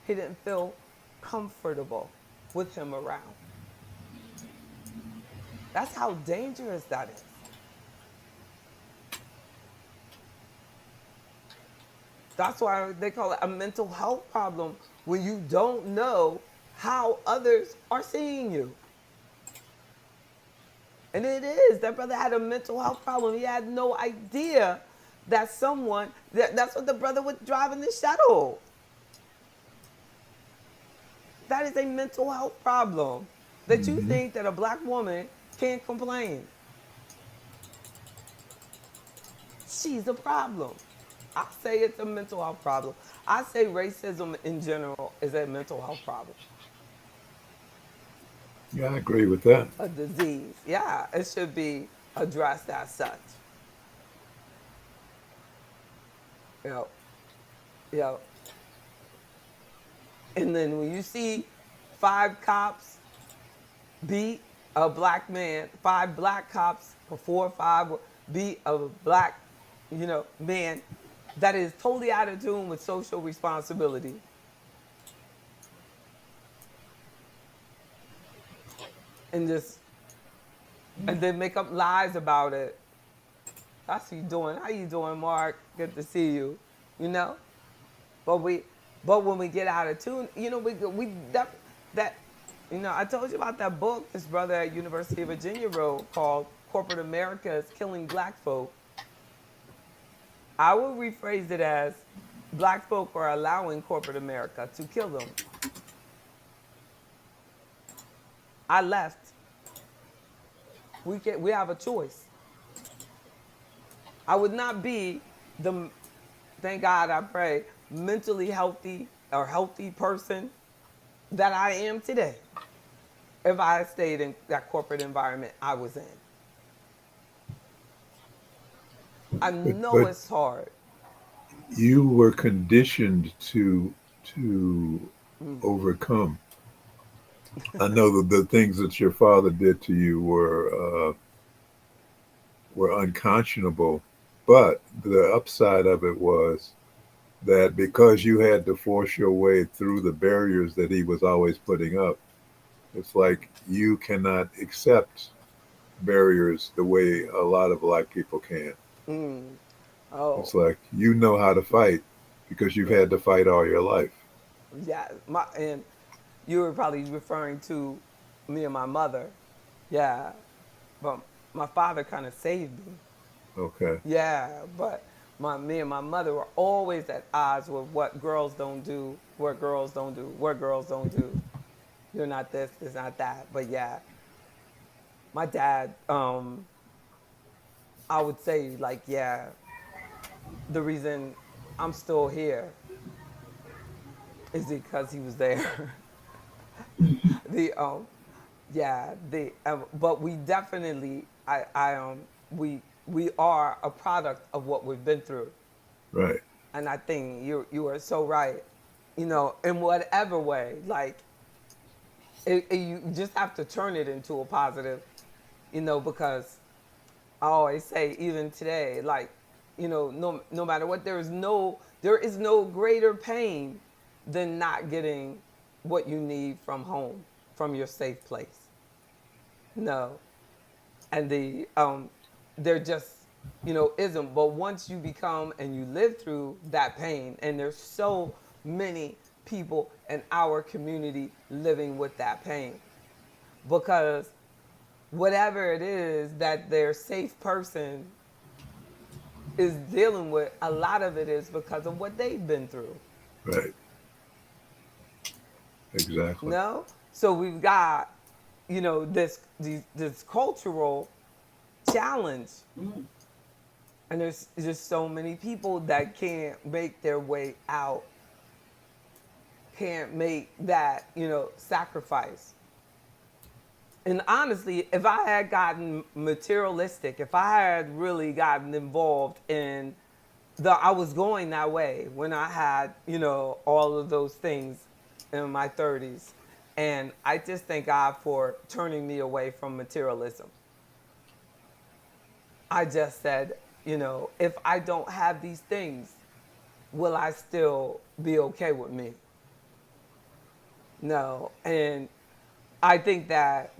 S1: He didn't feel comfortable with him around. That's how dangerous that is. That's why they call it a mental health problem, when you don't know how others are seeing you. And it is. That brother had a mental health problem. He had no idea that that's what the brother was driving the shuttle. That is a mental health problem. That you think that a Black woman can't complain. She's a problem. I say it's a mental health problem. I say racism in general is a mental health problem.
S2: Yeah, I agree with that.
S1: A disease. Yeah, it should be addressed as such. Yeah. And then when you see 5 cops beat a Black man, 5 Black cops before 5 beat a Black, man, that is totally out of tune with social responsibility. And then make up lies about it. That's what you doing. How you doing, Mark? Good to see you. But when we get out of tune, I told you about that book this brother at University of Virginia wrote called Corporate America is Killing Black Folk. I would rephrase it as Black folk are allowing corporate America to kill them. I left. We have a choice. I would not be thank God I pray, mentally healthy or healthy person that I am today if I had stayed in that corporate environment I was in. I know it's hard.
S2: You were conditioned to overcome. I know that the things that your father did to you were unconscionable, but the upside of it was that because you had to force your way through the barriers that he was always putting up, it's like you cannot accept barriers the way a lot of Black people can.
S1: Oh,
S2: It's like you know how to fight because you've had to fight all your life.
S1: yeah. And you were probably referring to me and my mother. Yeah, but my father kind of saved me.
S2: Okay.
S1: Yeah, but me and my mother were always at odds with what girls don't do, what girls don't do, what girls don't do. You're not this, it's not that. But yeah, my dad, I would say like, yeah, the reason I'm still here is because he was there. the Yeah, but we definitely we are a product of what we've been through.
S2: Right.
S1: And I think you are so right. In whatever way, like you just have to turn it into a positive, because I always say, even today, like, no matter what, there is no greater pain than not getting what you need from home, from your safe place. No. And there just, isn't. But once you become and you live through that pain, and there's so many people in our community living with that pain, because whatever it is that their safe person is dealing with, a lot of it is because of what they've been through.
S2: Right. Exactly.
S1: No? So we've got, this cultural challenge. And there's just so many people that can't make their way out, can't make that, sacrifice. And honestly, if I had gotten materialistic, if I had really gotten involved in I was going that way when I had, all of those things in my 30s. And I just thank God for turning me away from materialism. I just said, if I don't have these things, will I still be okay with me? No. And I think that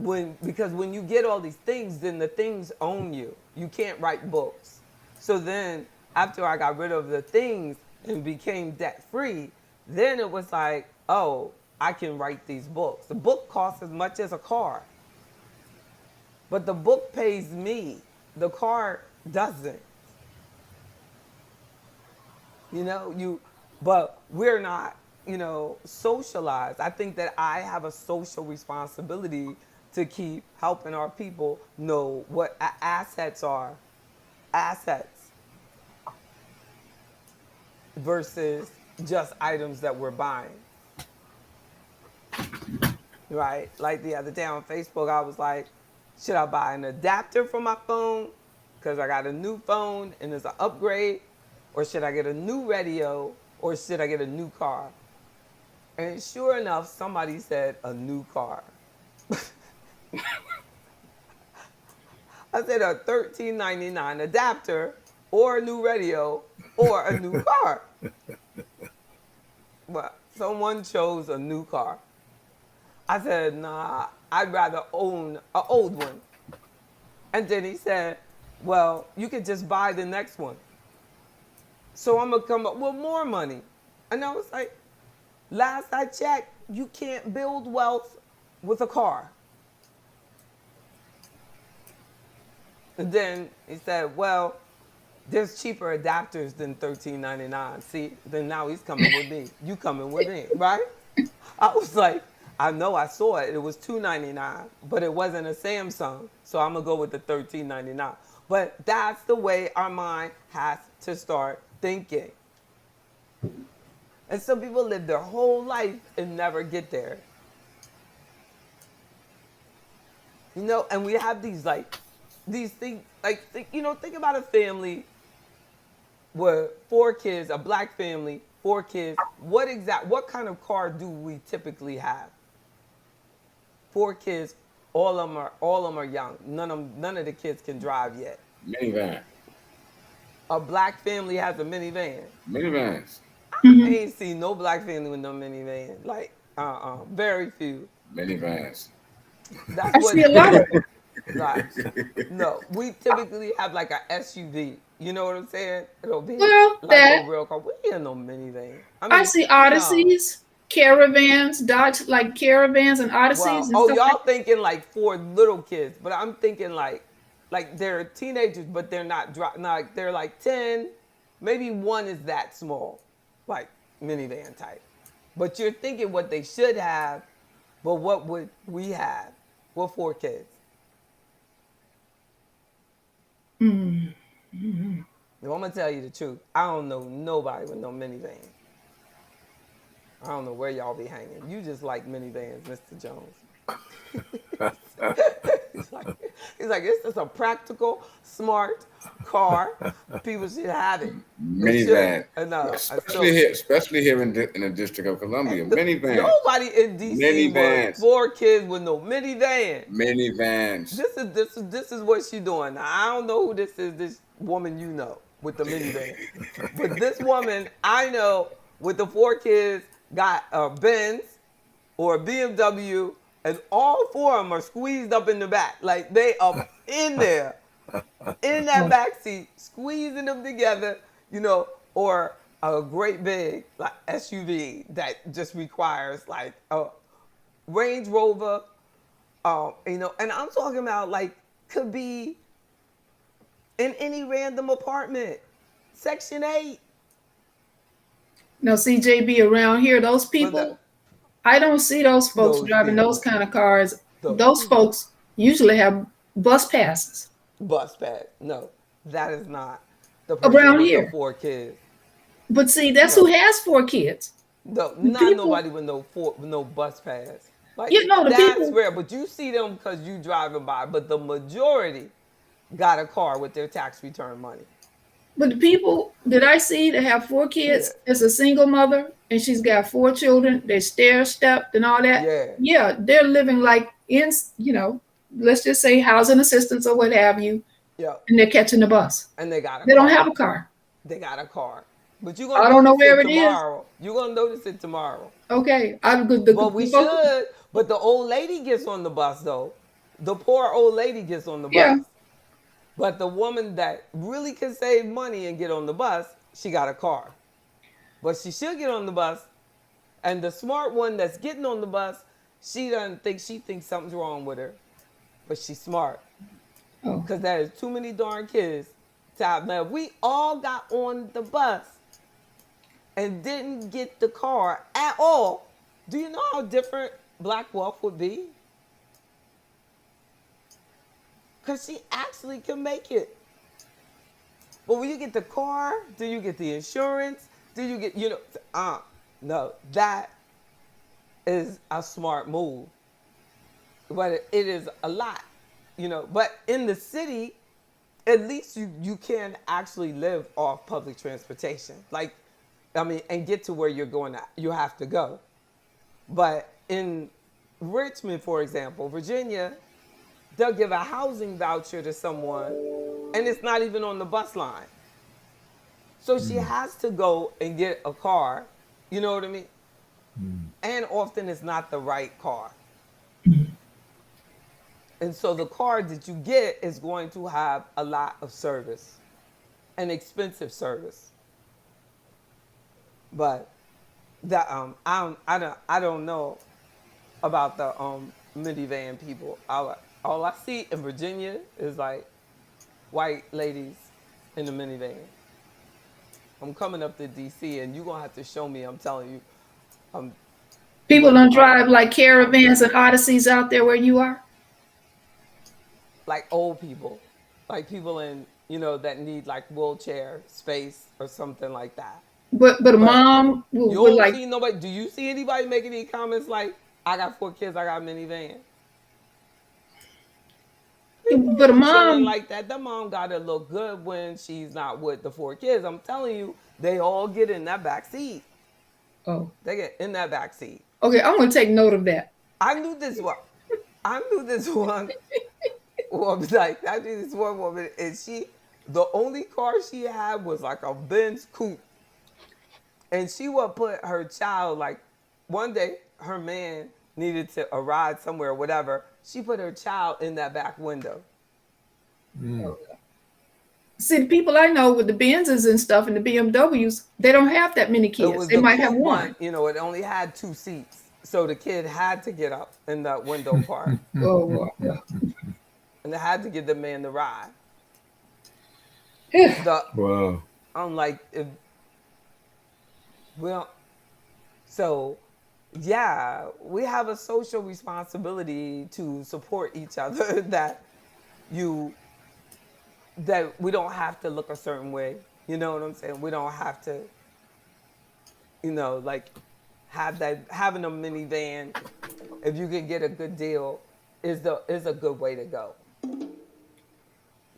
S1: because when you get all these things, then the things own you. You can't write books. So then after I got rid of the things and became debt free, then it was like, oh, I can write these books. The book costs as much as a car. But the book pays me. The car doesn't. But we're not, socialized. I think that I have a social responsibility to keep helping our people know what assets are. Assets versus just items that we're buying. Right? Like the other day on Facebook, I was like, should I buy an adapter for my phone because I got a new phone and it's an upgrade? Or should I get a new radio? Or should I get a new car? And sure enough, somebody said a new car. I said a $13.99 adapter or a new radio or a new car. But someone chose a new car. I said, nah, I'd rather own an old one. And then he said, well, you could just buy the next one. So I'm going to come up with more money. And I was like, last I checked, you can't build wealth with a car. And then he said, well, there's cheaper adapters than $13.99. See, then now he's coming with me. You coming with me, right? I was like, I know I saw it. It was $2.99, but it wasn't a Samsung. So I'm going to go with the $13.99. But that's the way our mind has to start thinking. And some people live their whole life and never get there. And we have these things, think about a family with 4 kids, a black family, 4 kids. What kind of car do we typically have? 4 kids, all of them are young. None of the kids can drive yet.
S4: Minivan.
S1: A black family has a minivan.
S4: Minivans.
S1: I ain't seen no black family with no minivan. Like, very few.
S4: Minivans.
S3: I see a lot of
S1: Like, no, we typically have like a SUV. You know what I'm saying? It'll be
S3: Well,
S1: like
S3: that
S1: a real car. We ain't no minivan. I
S3: I
S1: mean,
S3: see
S1: no.
S3: Odysseys, caravans, Dodge like caravans and Odysseys
S1: Well,
S3: and
S1: oh,
S3: stuff
S1: y'all
S3: like
S1: thinking like for little kids, but I'm thinking like they're teenagers, but they're not like they're like 10, maybe one is that small, like minivan type. But you're thinking what they should have, but what would we have? What 4 kids?
S3: Mm.
S1: Now, I'm gonna tell you the truth. I don't know nobody with no minivan. I don't know where y'all be hanging. You just like minivans, Mr. Jones. he's like, this is a practical, smart car. People should have it. They
S4: Minivan,
S1: should. No,
S4: especially here in the District of Columbia. Minivans,
S1: nobody in DC wants
S4: minivans,
S1: 4 kids with no minivan.
S4: minivans.
S1: This is what she doing. Now, I don't know who this is. This woman you know with the minivan, but this woman I know with the 4 kids got a Benz or a BMW, and all 4 of them are squeezed up in the back, like they are in there, in that back seat, squeezing them together, or a great big like SUV that just requires like a Range Rover. And I'm talking about like could be in any random apartment, Section 8.
S3: No, CJB around here, those people, I don't see those folks
S1: Those
S3: driving those
S1: people.
S3: kind of cars.
S1: Those
S3: Those folks usually have bus passes
S1: Bus pass. No, that is not the person
S3: around
S1: with
S3: here.
S1: the 4 kids.
S3: But see, that's who has 4 kids.
S1: No, not
S3: People-
S1: nobody with no bus pass. Like
S3: You know, the
S1: that's
S3: people-
S1: rare, but you see them because you driving by. But the majority got a car with their tax return money.
S3: But the people that I see that have 4 kids, it's a single mother and she's got 4 children. They're stair-stepped and all that.
S1: Yeah.
S3: Yeah, they're living like in, let's just say housing assistance or what have you,
S1: Yeah,
S3: and they're catching the bus.
S1: and they got a
S3: They
S1: car.
S3: don't have a car.
S1: They got a car. But you're
S3: I
S1: gonna
S3: don't know
S1: notice
S3: where
S1: it
S3: it is.
S1: tomorrow. You're gonna notice it tomorrow.
S3: Okay,
S1: But we should. But the old lady gets on the bus though. The poor old lady gets on the bus.
S3: Yeah.
S1: But the woman that really can save money and get on the bus, she got a car. But she should get on the bus. And the smart one that's getting on the bus, she thinks something's wrong with her. But she's smart.
S3: Oh.
S1: Because there is too many darn kids to have. Now, if we all got on the bus and didn't get the car at all, do you know how different Black Wealth would be? Because she actually can make it. But when you get the car, do you get the insurance? Do you get, no, that is a smart move. But it is a lot, But in the city, at least you can actually live off public transportation. And get to where you have to go. But in Richmond, for example, Virginia, they'll give a housing voucher to someone, and it's not even on the bus line. So she has to go and get a car, you know what I mean? And often it's not the right car. And so the car that you get is going to have a lot of service, and expensive service. But that I don't know about the minivan people. All I see in Virginia is like white ladies in the minivan. I'm coming up to DC, and you're gonna have to show me. I'm telling you,
S3: People don't drive like caravans and Odysseys out there where you are.
S1: like old people, like people in that need like wheelchair space or something like that.
S3: But a mom
S1: You
S3: would
S1: don't
S3: like.
S1: see nobody. Do you see anybody making any comments like, "I got 4 kids, I got a minivan"?
S3: But a
S1: Chilling
S3: mom,
S1: like that, the mom gotta look good when she's not with the 4 kids. I'm telling you, they all get in that back seat.
S3: oh,
S1: They get in that back seat.
S3: okay, I'm gonna take note of that.
S1: I knew this one. Woman, like I knew this one woman, and the only car she had was like a Benz coupe, and she would put her child like one day her man needed to a ride somewhere, or whatever. She put her child in that back window.
S3: See, the people I know with the Benzes and stuff and the BMWs, they don't have that many
S1: It
S3: kids.
S1: was
S3: They
S1: the
S3: might have
S1: coupe
S3: one.
S1: You know, it only had 2 seats, so the kid had to get up in that window part,
S3: Oh,
S1: and they had to give the man the ride.
S3: yeah.
S1: The
S2: Wow.
S1: I'm like, well, so yeah, we have a social responsibility to support each other. You that we don't have to look a certain way. You know what I'm saying? We don't have to, like having a minivan. If you can get a good deal, is a good way to go.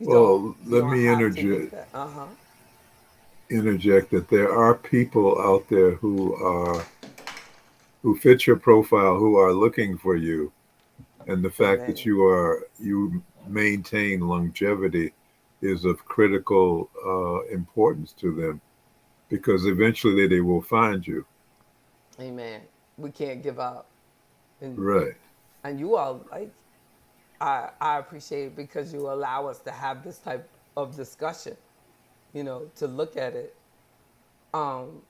S2: Well,
S1: You
S2: let
S1: don't
S2: me
S1: have to get that.
S2: interject that there are people out there who fit your profile, who are looking for you, and the fact that
S1: Amen.
S2: you maintain longevity is of critical importance to them, because eventually they will find you.
S1: Amen. We can't give up, and
S2: Right.
S1: you all like I appreciate it because you allow us to have this type of discussion. To look at it, um,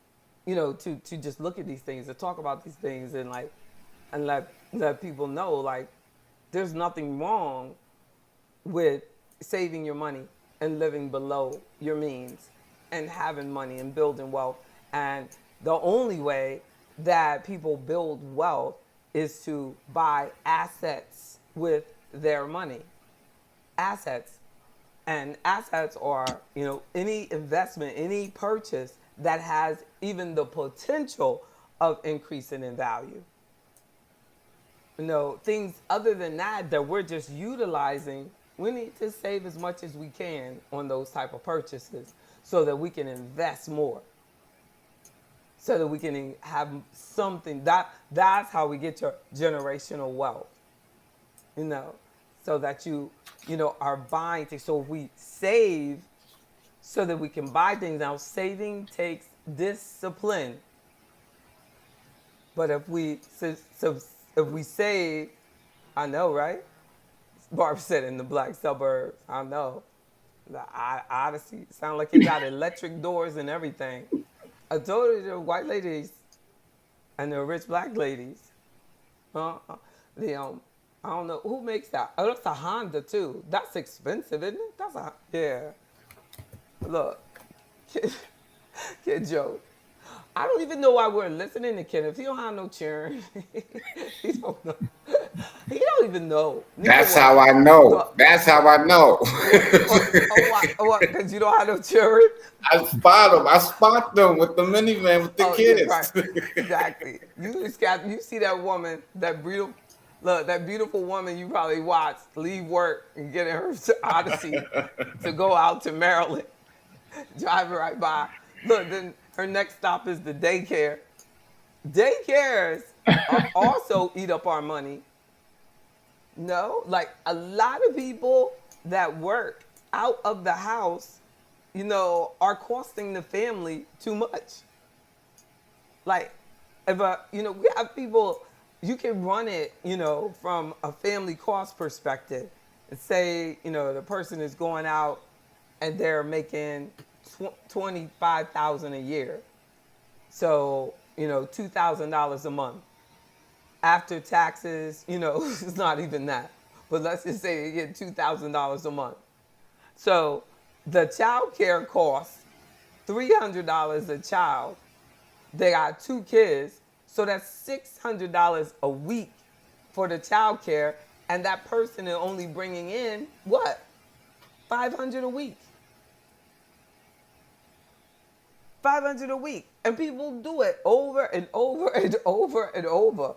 S1: to just look at these things, to talk about these things, and let people know like there's nothing wrong with saving your money and living below your means and having money and building wealth. And the only way that people build wealth is to buy assets with their money. Assets. And assets are, any investment, any purchase that has even the potential of increasing in value. Things other than that we're just utilizing, we need to save as much as we can on those type of purchases so that we can invest more, so that we can have something that's how we get your generational wealth, so that you are buying things. So if we save so that we can buy things. Now, saving takes discipline. But if we save, I know, right? Barb said in the black suburbs, I know. The Odyssey sound like it got electric doors and everything. I told you the white ladies and the rich black ladies. I don't know who makes that. Oh, that's a Honda too. That's expensive, isn't it? Yeah. Look, kid joke. I don't even know why we're listening to Kenneth. He don't have no cheering. He don't know. He don't even know.
S4: That's how I know. That's how I know.
S1: What? Because you don't have no cheering?
S4: I spot them with the minivan with the kids.
S1: Yeah, right. Exactly. You see that woman, that beautiful woman you probably watched leave work and get in her Odyssey to go out to Maryland, driving right by. Look, then her next stop is the daycare. Daycares also eat up our money. No, like a lot of people that work out of the house, are costing the family too much. Like, if we have people, you can run it, from a family cost perspective. And say, the person is going out and they're making $25,000 a year. So, $2,000 a month. After taxes, it's not even that. But let's just say they get $2,000 a month. So the child care costs $300 a child. They got 2 kids. So that's $600 a week for the child care. And that person is only bringing in, what? $500 a week. $500 a week. And people do it over and over and over and over.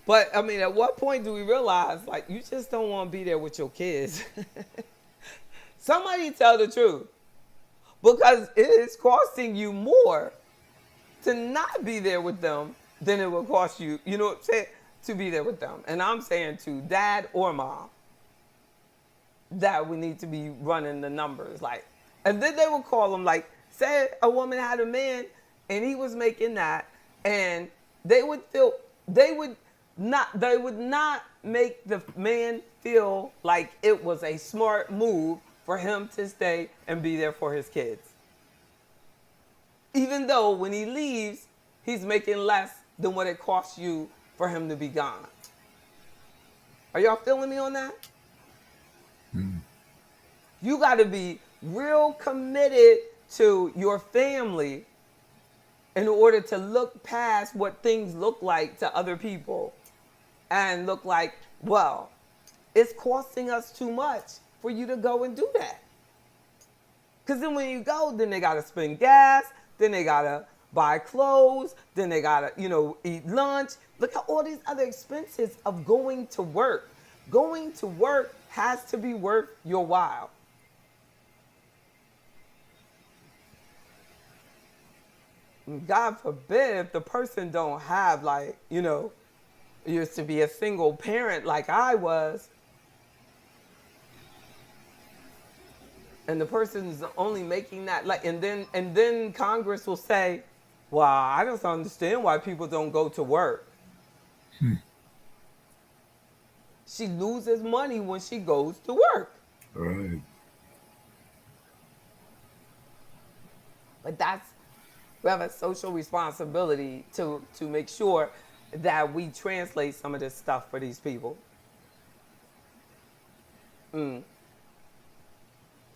S1: But, at what point do we realize, like, you just don't want to be there with your kids? Somebody tell the truth. Because it is costing you more to not be there with them than it will cost you, to be there with them. And I'm saying to dad or mom that we need to be running the numbers. Like, and then they would call them, like, say a woman had a man and he was making that, and they would They would not make the man feel like it was a smart move for him to stay and be there for his kids. Even though when he leaves, he's making less than what it costs you for him to be gone. Are y'all feeling me on that? You got to be real committed to your family in order to look past what things look like to other people and look like, well, it's costing us too much for you to go and do that. Because then when you go, then they got to spend gas, then they got to buy clothes, then they got to, eat lunch. Look at all these other expenses of going to work. Going to work has to be worth your while. God forbid if the person don't have used to be a single parent like I was, and the person's only making that and then Congress will say, well, I don't understand why people don't go to work. She loses money when she goes to work.
S2: Right.
S1: But we have a social responsibility to make sure that we translate some of this stuff for these people.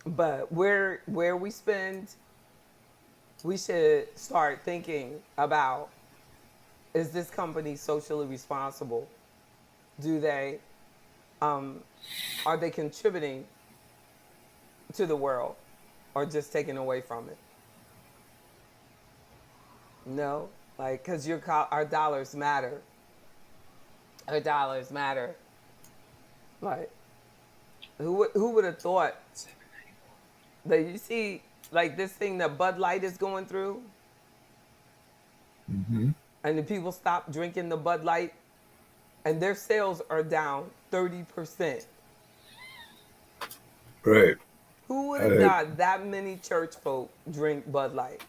S1: But where we spend, we should start thinking about, is this company socially responsible? Do they, are they contributing to the world or just taking away from it? No, because our dollars matter. Our dollars matter. Who would have thought that you see this thing that Bud Light is going through, and the people stop drinking the Bud Light, and their sales are down 30%.
S2: Right.
S1: Who would have thought that many church folk drink Bud Light?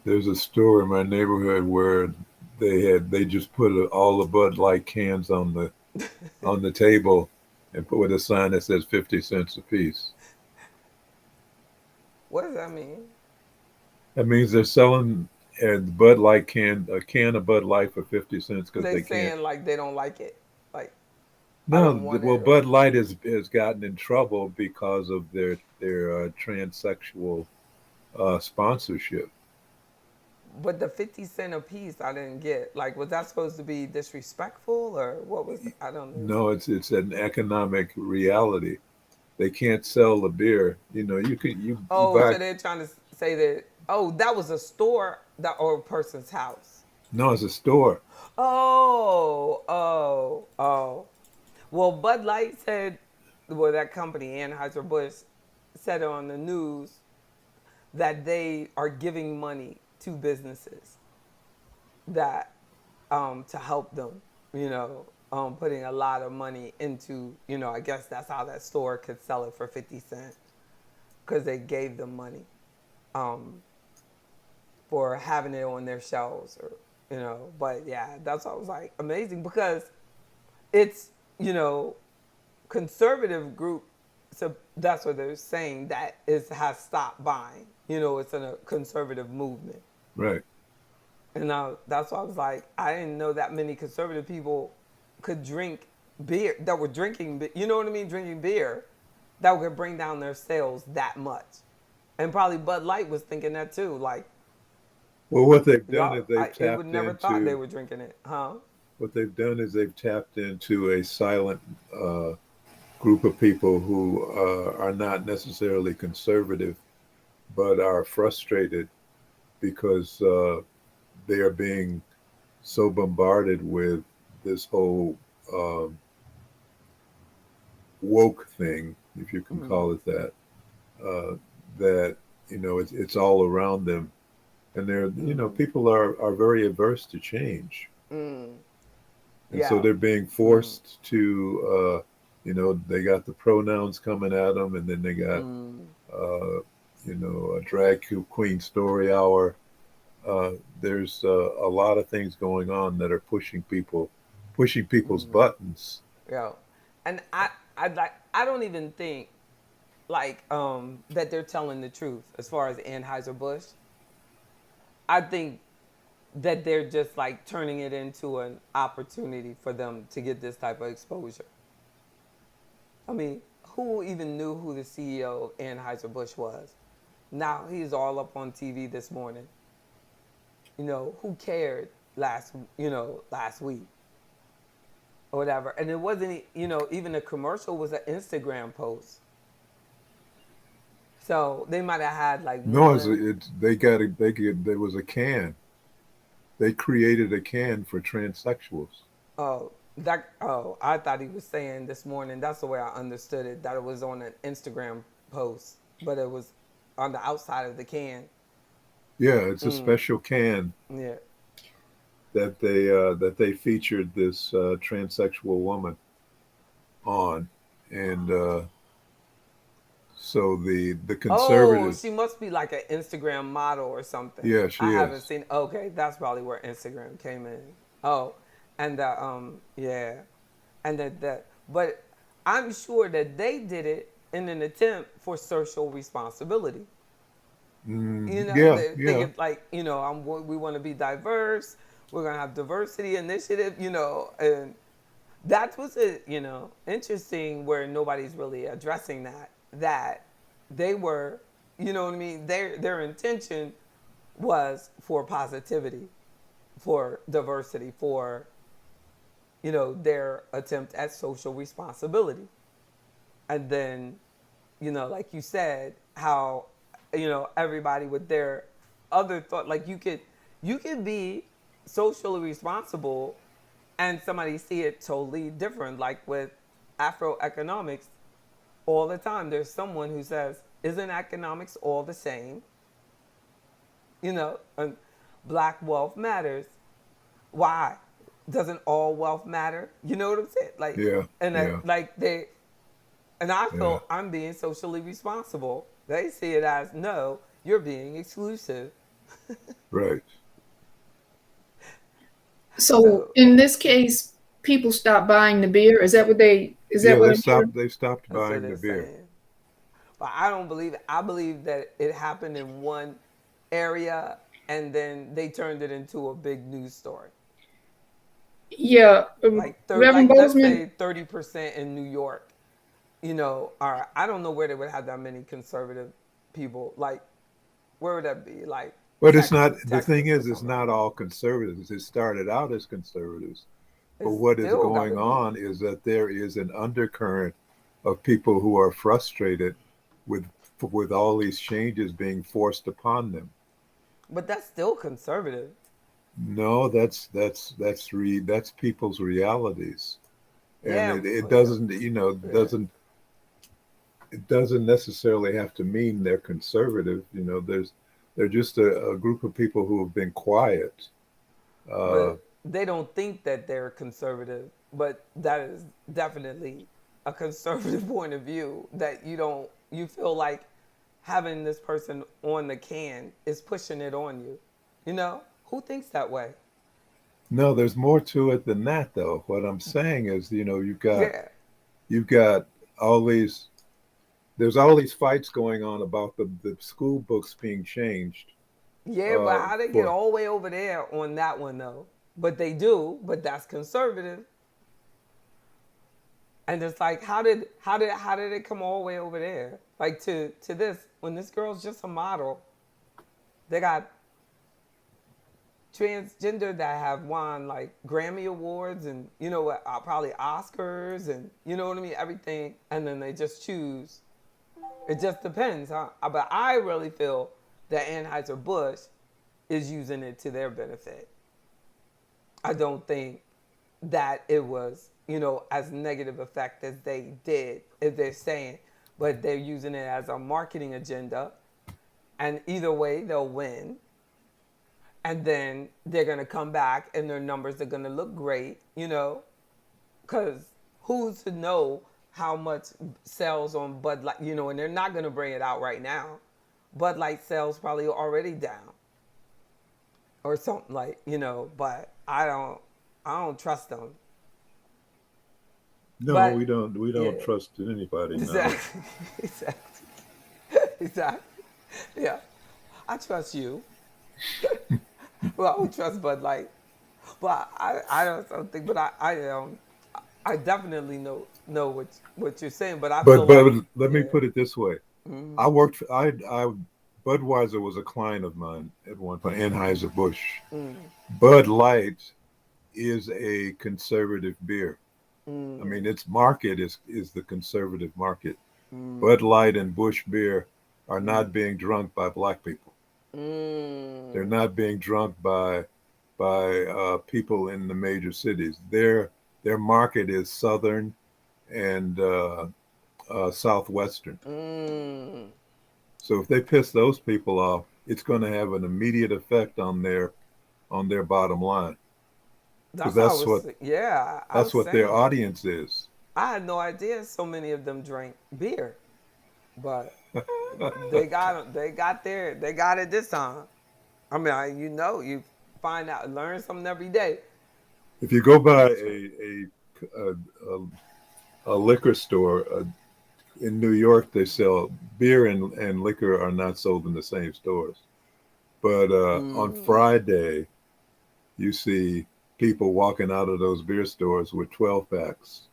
S2: There's a store in my neighborhood where they just put all the Bud Light cans on the table and put with a sign that says 50 cents a piece.
S1: What does that mean?
S2: That means they're selling a Bud Light can of Bud Light for 50 cents because they
S1: saying
S2: can't.
S1: they don't like it.
S2: No, well, Bud Light has gotten in trouble because of their transsexual sponsorship.
S1: But the 50 cents a piece, I didn't get. Was that supposed to be disrespectful or what was? I don't know.
S2: No, it's an economic reality. They can't sell the beer.
S1: So they're trying to say that. Oh, that was a store or a person's house.
S2: No, it's a store.
S1: Oh. Well, Bud Light said, that company, Anheuser-Busch, said on the news that they are giving money to businesses that to help them, putting a lot of money into, I guess that's how that store could sell it for 50 cents because they gave them money for having it on their shelves but yeah, that's what I was amazing because it's, conservative group. So that's what they're saying has stopped buying. It's in a conservative movement.
S2: Right.
S1: And that's why I was I didn't know that many conservative people could drink beer, that were drinking, you know what I mean? Drinking beer that would bring down their sales that much. And probably Bud Light was thinking that too.
S2: Well, what they've done is they've tapped
S1: I would never thought they were drinking it.
S2: What they've done is they've tapped into a silent group of people who are not necessarily conservative, but are frustrated because they are being so bombarded with this whole woke thing, if you can call it that, that it's all around them, and they're people are very averse to change, and so they're being forced to they got the pronouns coming at them, and then they got a drag queen story hour. There's a lot of things going on that are pushing people pushing people's buttons.
S1: You know, and I don't even think like that they're telling the truth as far as Anheuser-Busch. I think that they're just like turning it into an opportunity for them to get this type of exposure. I mean, who even knew who the CEO of Anheuser-Busch was? Now he's all up on TV this morning. You know, who cared last week or whatever? And it wasn't, even the commercial was an Instagram post. So they might have had like
S2: No,
S1: one.
S2: there was a can. They created a can for transsexuals.
S1: I thought he was saying this morning. That's the way I understood it. That it was on an Instagram post, but it was on the outside of the can.
S2: Yeah, it's a special can
S1: Yeah.
S2: that they featured this transsexual woman on, and so the
S1: Oh,
S2: conservatives.
S1: she must be like an Instagram model or something.
S2: Yeah, she
S1: I haven't
S2: is.
S1: seen. Okay, that's probably where Instagram came in. Oh, and yeah, and but I'm sure that they did it in an attempt for social responsibility.
S2: Yeah,
S1: They're
S2: yeah.
S1: thinking like, we want to be diverse. We're gonna have diversity initiative. And that's what's interesting, where nobody's really addressing that they were, you know what I mean, their intention was for positivity, for diversity, for their attempt at social responsibility. And then, like you said, how everybody with their other thought, like you could be socially responsible and somebody see it totally different. Like with Afroeconomics, all the time there's someone who says, isn't economics all the same? And black wealth matters. Why? Doesn't all wealth matter? You know what I'm saying? Like,
S2: Yeah,
S1: and
S2: yeah,
S1: I
S2: yeah.
S1: feel I'm being socially responsible. They see it as, no, you're being exclusive.
S2: Right.
S3: So
S1: So
S3: in this case, people stop buying the beer. Is that
S2: Yeah,
S3: what I'm hearing?
S2: they stopped
S1: that's what
S2: buying the
S1: they're
S2: beer.
S1: saying. But I don't believe it. I believe that it happened in one area and then they turned it into a big news story.
S3: Yeah, Reverend
S1: Like let's
S3: Bozeman.
S1: say 30% in New York, or I don't know where they would have that many conservative people. Like, where would that be? Like
S2: But it's not,
S1: Texas,
S2: the thing
S1: Texas or
S2: is, it's
S1: something like
S2: not
S1: that.
S2: all conservatives. It started out as conservatives. But
S1: It's
S2: what is
S1: still got to
S2: going
S1: be.
S2: on is that there is an undercurrent of people who are frustrated with with all these changes being forced upon them.
S1: But that's still conservative.
S2: No, that's people's realities, and
S1: Yeah,
S2: it
S1: well, yeah,
S2: doesn't,
S1: yeah.
S2: it doesn't necessarily have to mean they're conservative. They're just a group of people who have been quiet. Uh,
S1: But they don't think that they're conservative. But that is definitely a conservative point of view, that you feel like having this person on the can is pushing it on you. Who thinks that way?
S2: no, there's more to it than that, though. What I'm saying is,
S1: Yeah.
S2: you've got all these there's all these fights going on about the school books being changed.
S1: Yeah, but how they get
S2: For
S1: all the way over there on that one though? But they do, but that's conservative. And it's like, how did it come all the way over there? Like to this, when this girl's just a model. They got transgender that have won like Grammy awards and probably Oscars, and you know what I mean, everything, and then they just choose. It just depends, huh? But I really feel that Anheuser-Busch is using it to their benefit. I don't think that it was, as negative effect as they did, if they're saying, but they're using it as a marketing agenda. And either way, they'll win. And then they're going to come back and their numbers are going to look great, because who's to know how much sales on Bud Light, and they're not going to bring it out right now. Bud Light sales probably already down or something, like, but I don't trust them.
S2: No,
S5: But
S2: we don't. We don't
S5: yeah,
S2: trust anybody now.
S5: exactly, exactly, exactly. Yeah, I trust you. Well, I don't trust Bud Light, but I don't think. But I definitely know what you're saying. But I feel
S2: But
S5: like
S2: let me
S5: yeah,
S2: put it this way:
S5: mm,
S2: I worked. I Budweiser was a client of mine at one point. Anheuser Busch.
S5: mm,
S2: Bud Light is a conservative beer. I
S5: mm,
S2: mean, its market is the conservative market. Bud
S5: mm,
S2: Light and Busch beer are
S5: mm,
S2: not being drunk by black people. They're
S5: mm,
S2: not being drunk by people in the major cities. Their market is southern and southwestern.
S5: mm.
S2: So if they piss those people off, it's going to have an immediate effect on their bottom line because
S5: That's how I was. Yeah, I
S2: that's
S5: was
S2: what their
S5: saying.
S2: audience is.
S5: I had no idea so many of them drank beer, but they got it this time. I mean, you find out, learn something every day.
S2: If you go by
S5: That's right.
S2: a liquor store in New York, they sell beer and liquor are not sold in the same stores. But on
S5: Mm,
S2: Friday, you see people walking out of those beer stores with 12 packs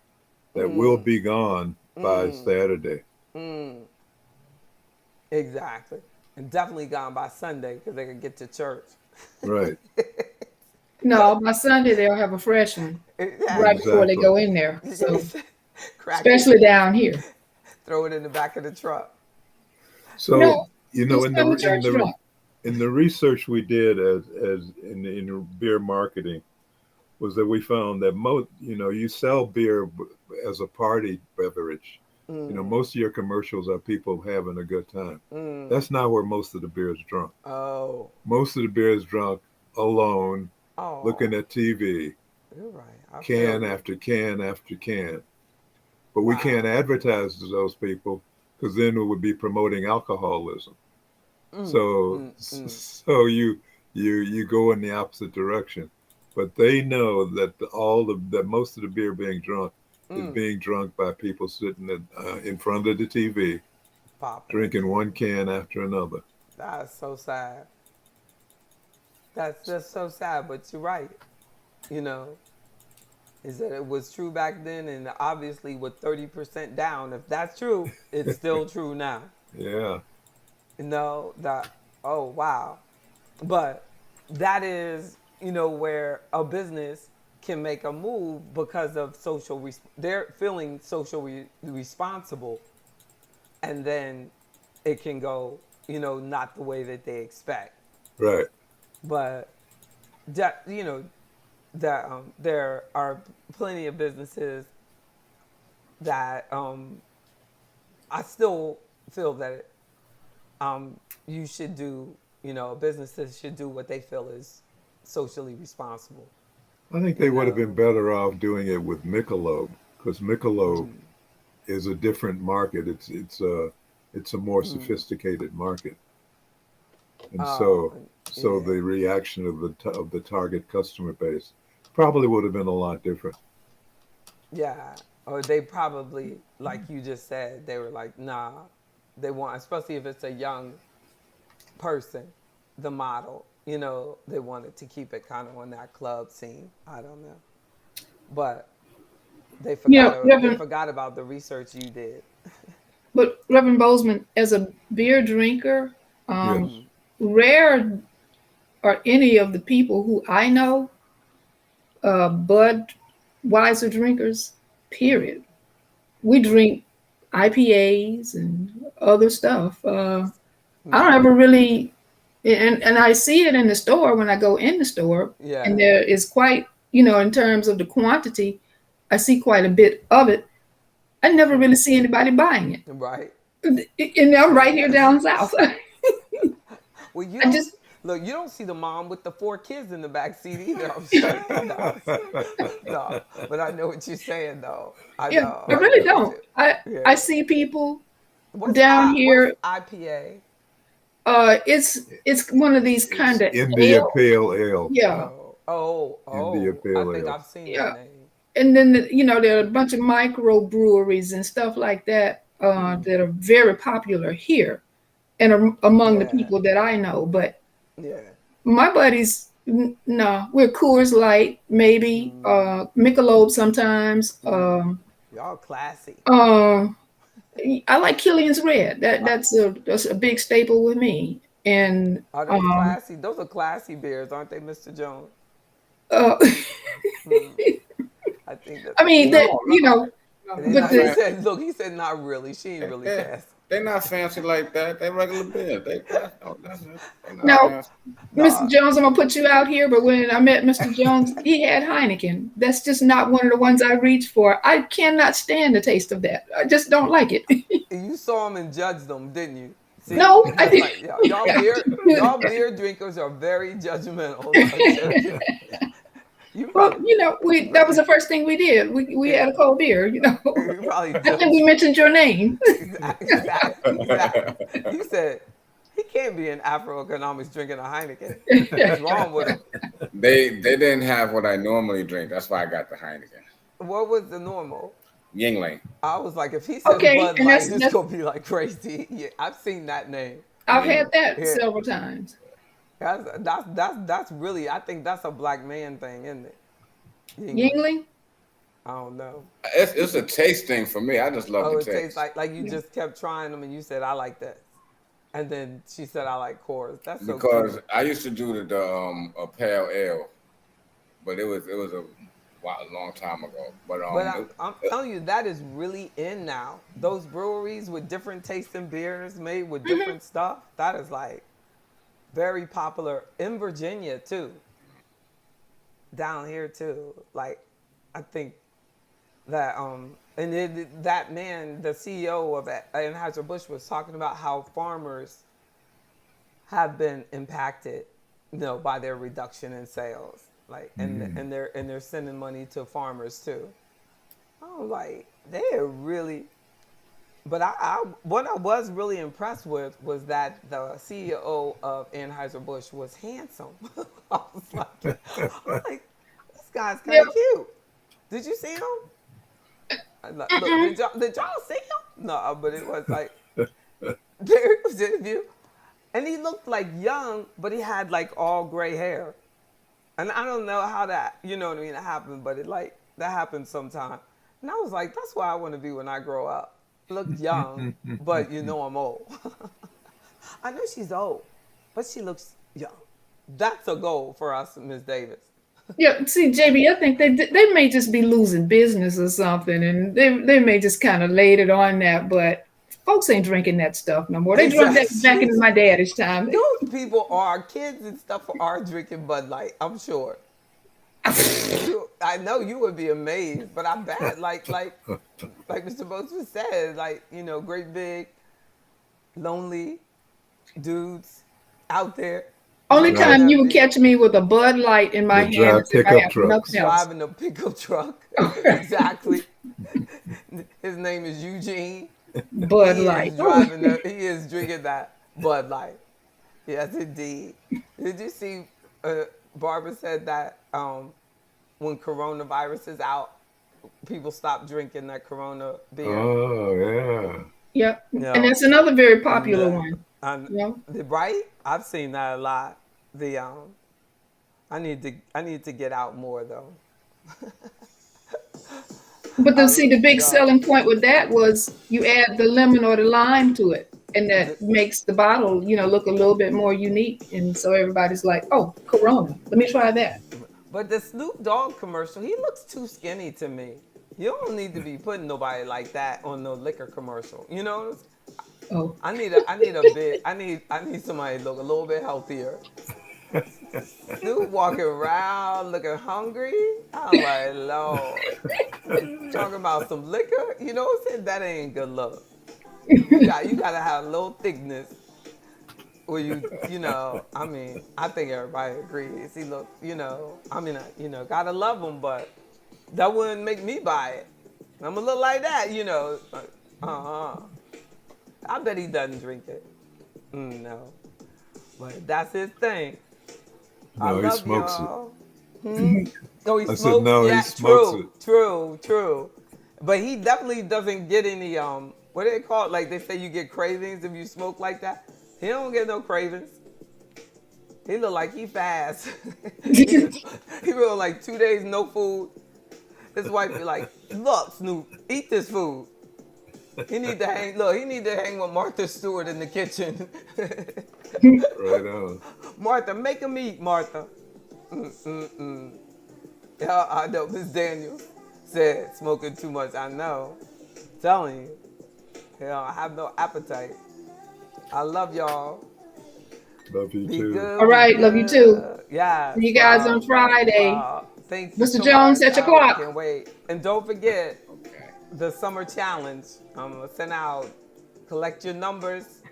S2: that will
S5: mm,
S2: be gone by
S5: mm,
S2: Saturday.
S5: mm. Exactly, and definitely gone by Sunday because they could get to church.
S2: Right.
S3: No, by Sunday they'll have a fresh one right
S5: Exactly.
S3: before they
S2: Exactly.
S3: go in there. So,
S5: Crack it,
S3: especially down here.
S5: throw it in the back of the truck.
S2: So,
S3: No,
S2: you know,
S3: just come to church drunk.
S2: in the research we did as in beer marketing was that we found that most, you know, you sell beer as a party beverage. You know,
S5: Mm,
S2: most of your commercials are people having a good time.
S5: mm.
S2: That's not where most of the beer is drunk.
S5: Oh,
S2: Most of the beer is drunk alone, looking
S5: oh,
S2: at TV,
S5: you're right. I feel
S2: can
S5: you.
S2: after can after can. But we can't
S5: Wow.
S2: advertise to those people because then we would be promoting alcoholism.
S5: Mm,
S2: So
S5: mm, mm.
S2: you go in the opposite direction. But they know that that most of the beer being drunk is
S5: Mm,
S2: being drunk by people sitting in front of the TV,
S5: popping it.
S2: drinking one can after another.
S5: That's so sad. That's just so sad, but you're right. You know, is that it was true back then, and obviously with 30% down, if that's true, it's still true now.
S2: Yeah,
S5: You know, that, oh, wow. But that is, where a business can make a move because of they're feeling responsible, and then it can go, not the way that they expect.
S2: right.
S5: But that, that there are plenty of businesses that I still feel that you should do, businesses should do what they feel is socially responsible.
S2: I think they
S5: You
S2: would have been
S5: know,
S2: better off doing it with Michelob because Michelob
S5: mm,
S2: is a different market. It's a more
S5: mm,
S2: sophisticated market, and
S5: oh,
S2: so
S5: yeah,
S2: the reaction of the target customer base probably would have been a lot different.
S5: yeah. Or they probably, like you just said, they were like, nah, they want, especially if it's a young person, the model, they wanted to keep it kind of on that club scene. I don't know. But
S3: You know,
S5: they
S3: Reverend,
S5: forgot about the research you did.
S3: but Reverend Bozeman, as a beer drinker,
S2: Yes,
S5: Mm,
S3: rare are any of the people who I know, Budweiser drinkers,
S5: mm,
S3: period. We drink IPAs and other stuff. I don't
S5: mm.
S3: ever really, and I see it in the store when I go in the store, and
S5: Yeah,
S3: there is quite, in terms of the quantity, I see quite a bit of it. I never really see anybody buying it.
S5: right.
S3: And I'm right here down south.
S5: Well, you
S3: I
S5: don't
S3: just,
S5: look. You don't see the mom with the 4 kids in the back seat either. I'm sure. No, no. But I know what you're saying, though. I
S3: yeah,
S5: know.
S3: I
S5: I
S3: really
S5: get what
S3: don't.
S5: you.
S3: I
S5: Yeah.
S3: see people
S5: What's
S3: down
S5: I? What's
S3: here.
S5: IPA?
S3: It's one of these kind
S2: it's
S3: of
S2: India
S3: ale.
S2: Pale Ale.
S3: Yeah,
S5: Oh,
S2: India
S5: I
S2: Pale
S5: think
S2: Ale.
S5: I've seen that
S3: yeah.
S5: name.
S3: and then there are a bunch of micro breweries and stuff like that that are very popular here and among the
S5: Yeah.
S3: people that I know. But
S5: Yeah.
S3: my buddies, no, we're Coors Light, maybe Michelob sometimes.
S5: Y'all classy.
S3: I like Killian's Red. That's a big staple with me. And
S5: Are those classy? Those are classy beers, aren't they, Mr. Jones?
S3: uh,
S5: I think
S3: I mean that
S4: No,
S3: but
S5: he
S3: the
S5: said, look, he said not really. She ain't really fast.
S4: they're not fancy like that. They regular beer. That's it. They're not
S3: now,
S4: fancy.
S3: Mr. Jones, I'm gonna put you out here, but when I met Mr. Jones, he had Heineken. That's just not one of the ones I reach for. I cannot stand the taste of that. I just don't like it.
S5: You saw him and judged them, didn't you? See,
S3: No, I
S5: because,
S3: didn't.
S5: y'all beer drinkers are very judgmental. You
S3: Well,
S5: probably,
S3: that was the first thing we did. We had a cold beer.
S5: you probably
S3: I think we mentioned your name.
S5: exactly. You said he can't be in Afro-economics drinking a Heineken. What's wrong with him?
S4: They didn't have what I normally drink. That's why I got the Heineken.
S5: What was the normal?
S4: Yingling.
S5: I was like, if he says
S3: Okay,
S5: Bud
S3: and
S5: Light,
S3: that's-
S5: it's gonna be like crazy. Yeah, I've seen that name.
S3: I've had that
S5: Yeah.
S3: several times.
S5: That's really. I think that's a black man thing, isn't it?
S3: Yingling?
S5: I don't know.
S4: It's a taste thing for me. I just love
S5: Oh,
S4: the
S5: it
S4: taste.
S5: tastes like you just kept trying them, and you said I like that, and then she said I like Coors. That's so
S4: Because
S5: cute.
S4: I used to do the a pale ale, but it was a long time ago. But
S5: But I'm telling you, that is really in now. Those breweries with different tasting beers made with different stuff. That is like very popular in Virginia too. Down here too. Like, I think that that man, the CEO of Anheuser-Busch, was talking about how farmers have been impacted, by their reduction in sales. Like, and they're sending money to farmers too. I was like, they're really. But what I was really impressed with was that the CEO of Anheuser-Busch was handsome. I was like, this guy's kind of cute. Did you see him? Look, did y'all see him? No, but it was like, there was the interview. And he looked like young, but he had like all gray hair. And I don't know how that, happened, but that happened sometime. And I was like, that's where I want to be when I grow up. Look young, but I'm old. I know she's old, but she looks young. That's a goal for us, Ms. Davis.
S3: Yeah, see, JB, I think they may just be losing business or something, and they may just kind of laid it on that, but folks ain't drinking that stuff no more. They drank that back in my daddy's time.
S5: Those people are kids and stuff are drinking Bud Light, I'm sure. I know you would be amazed, but I bet like Mr. Boatman said, great big lonely dudes out there.
S3: Only
S2: Right.
S3: time you would catch me with a Bud Light in my
S2: The
S3: hand is if I
S2: pickup
S3: have
S2: trucks.
S3: nothing else.
S5: Driving a pickup truck. Exactly. His name is Eugene.
S3: Bud
S5: He
S3: Light.
S5: he is drinking that Bud Light. Yes, indeed. Did you see? Barbara said that when coronavirus is out, people stop drinking that Corona beer.
S2: Oh yeah.
S3: Yep.
S5: Yeah.
S3: And that's another very popular
S5: Yeah.
S3: one.
S5: And,
S3: Yeah.
S5: right? I've seen that a lot. I need to get out more though.
S3: But the big
S5: yeah.
S3: selling point with that was you add the lemon or the lime to it, and that makes the bottle, look a little bit more unique. And so everybody's like, "Oh, Corona, let me try that."
S5: But the Snoop Dogg commercial, he looks too skinny to me. You don't need to be putting nobody like that on no liquor commercial. You know?
S3: Oh,
S5: I need somebody to look a little bit healthier. Snoop walking around looking hungry. I'm like, Lord. Talking about some liquor, you know what I'm saying? That ain't good look. You gotta have a little thickness. Where I think everybody agrees. He look, gotta love him, but that wouldn't make me buy it. I'm gonna look like that, I bet he doesn't drink it. No. But that's his thing. I
S2: No, he
S5: love
S2: smokes
S5: y'all. Oh, he
S2: I said,
S5: smokes?
S2: no, he
S5: Yeah,
S2: smokes
S5: true,
S2: it.
S5: true. But he definitely doesn't get any, what do they call it? Like they say you get cravings if you smoke like that. He don't get no cravings. He look like he fast. he real like 2 days no food. His wife be like, look, Snoop, eat this food. He need to hang with Martha Stewart in the kitchen.
S2: Right on.
S5: Martha, make him eat, Martha. Yeah, I know. Miss Daniels said smoking too much. I know. Telling you. I have no appetite. I love y'all.
S2: Love you
S5: Be
S2: too.
S5: good.
S3: All right,
S5: be
S3: love you too.
S5: good. Yeah.
S3: See you guys on Friday.
S5: Thank you
S3: Mr.
S5: so
S3: Jones,
S5: much.
S3: set your
S5: I
S3: clock.
S5: can't wait. And don't forget
S4: Okay.
S5: the summer challenge. I'm gonna send out. Collect your numbers.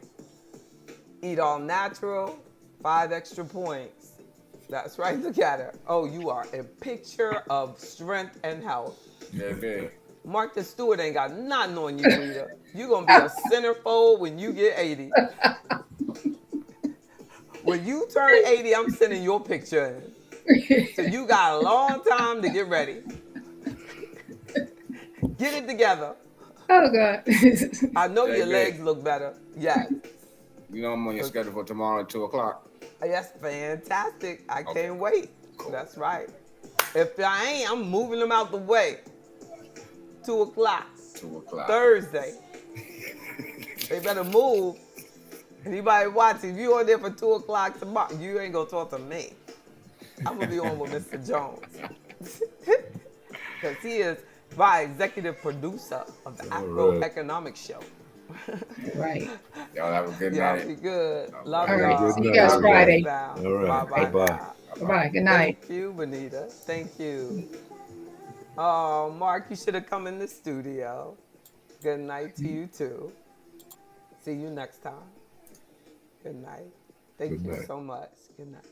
S5: Eat all natural. 5 extra points. That's right. Look at her. Oh, you are a picture of strength and health.
S4: JB.
S5: Martha Stewart ain't got nothing on you, Rita. You're going to be a centerfold when you get 80. When you turn 80, I'm sending your picture in. So you got a long time to get ready. Get it together.
S3: Oh God.
S5: I know your
S4: JB.
S5: legs look better. Yes.
S4: You know I'm on your schedule for tomorrow at 2 o'clock.
S5: Yes, fantastic. I
S4: Okay.
S5: can't wait.
S4: Cool.
S5: That's right. If I ain't, I'm moving them out the way. 2 o'clock.
S4: 2 o'clock.
S5: Thursday. They better move. Anybody watching, if you on there for 2 o'clock tomorrow, you ain't gonna talk to me. I'm gonna be on with Mr. Jones. Because he is my executive producer of the
S2: All
S5: Afro
S2: right.
S5: Economic Show.
S3: Right.
S4: Y'all have a good
S5: Y'all
S4: night.
S5: be good. Love
S3: All right.
S5: y'all.
S2: See you guys
S5: Love
S3: Friday.
S5: y'all.
S2: All right.
S5: Bye-bye.
S2: Bye-bye.
S5: now.
S3: Bye. Good night.
S5: Thank you, Benita. Thank you. Oh, Mark, you should have come in the studio. Good night to you, too. See you next time. Good night. Thank
S2: Good
S5: you
S2: night.
S5: so much. Good night.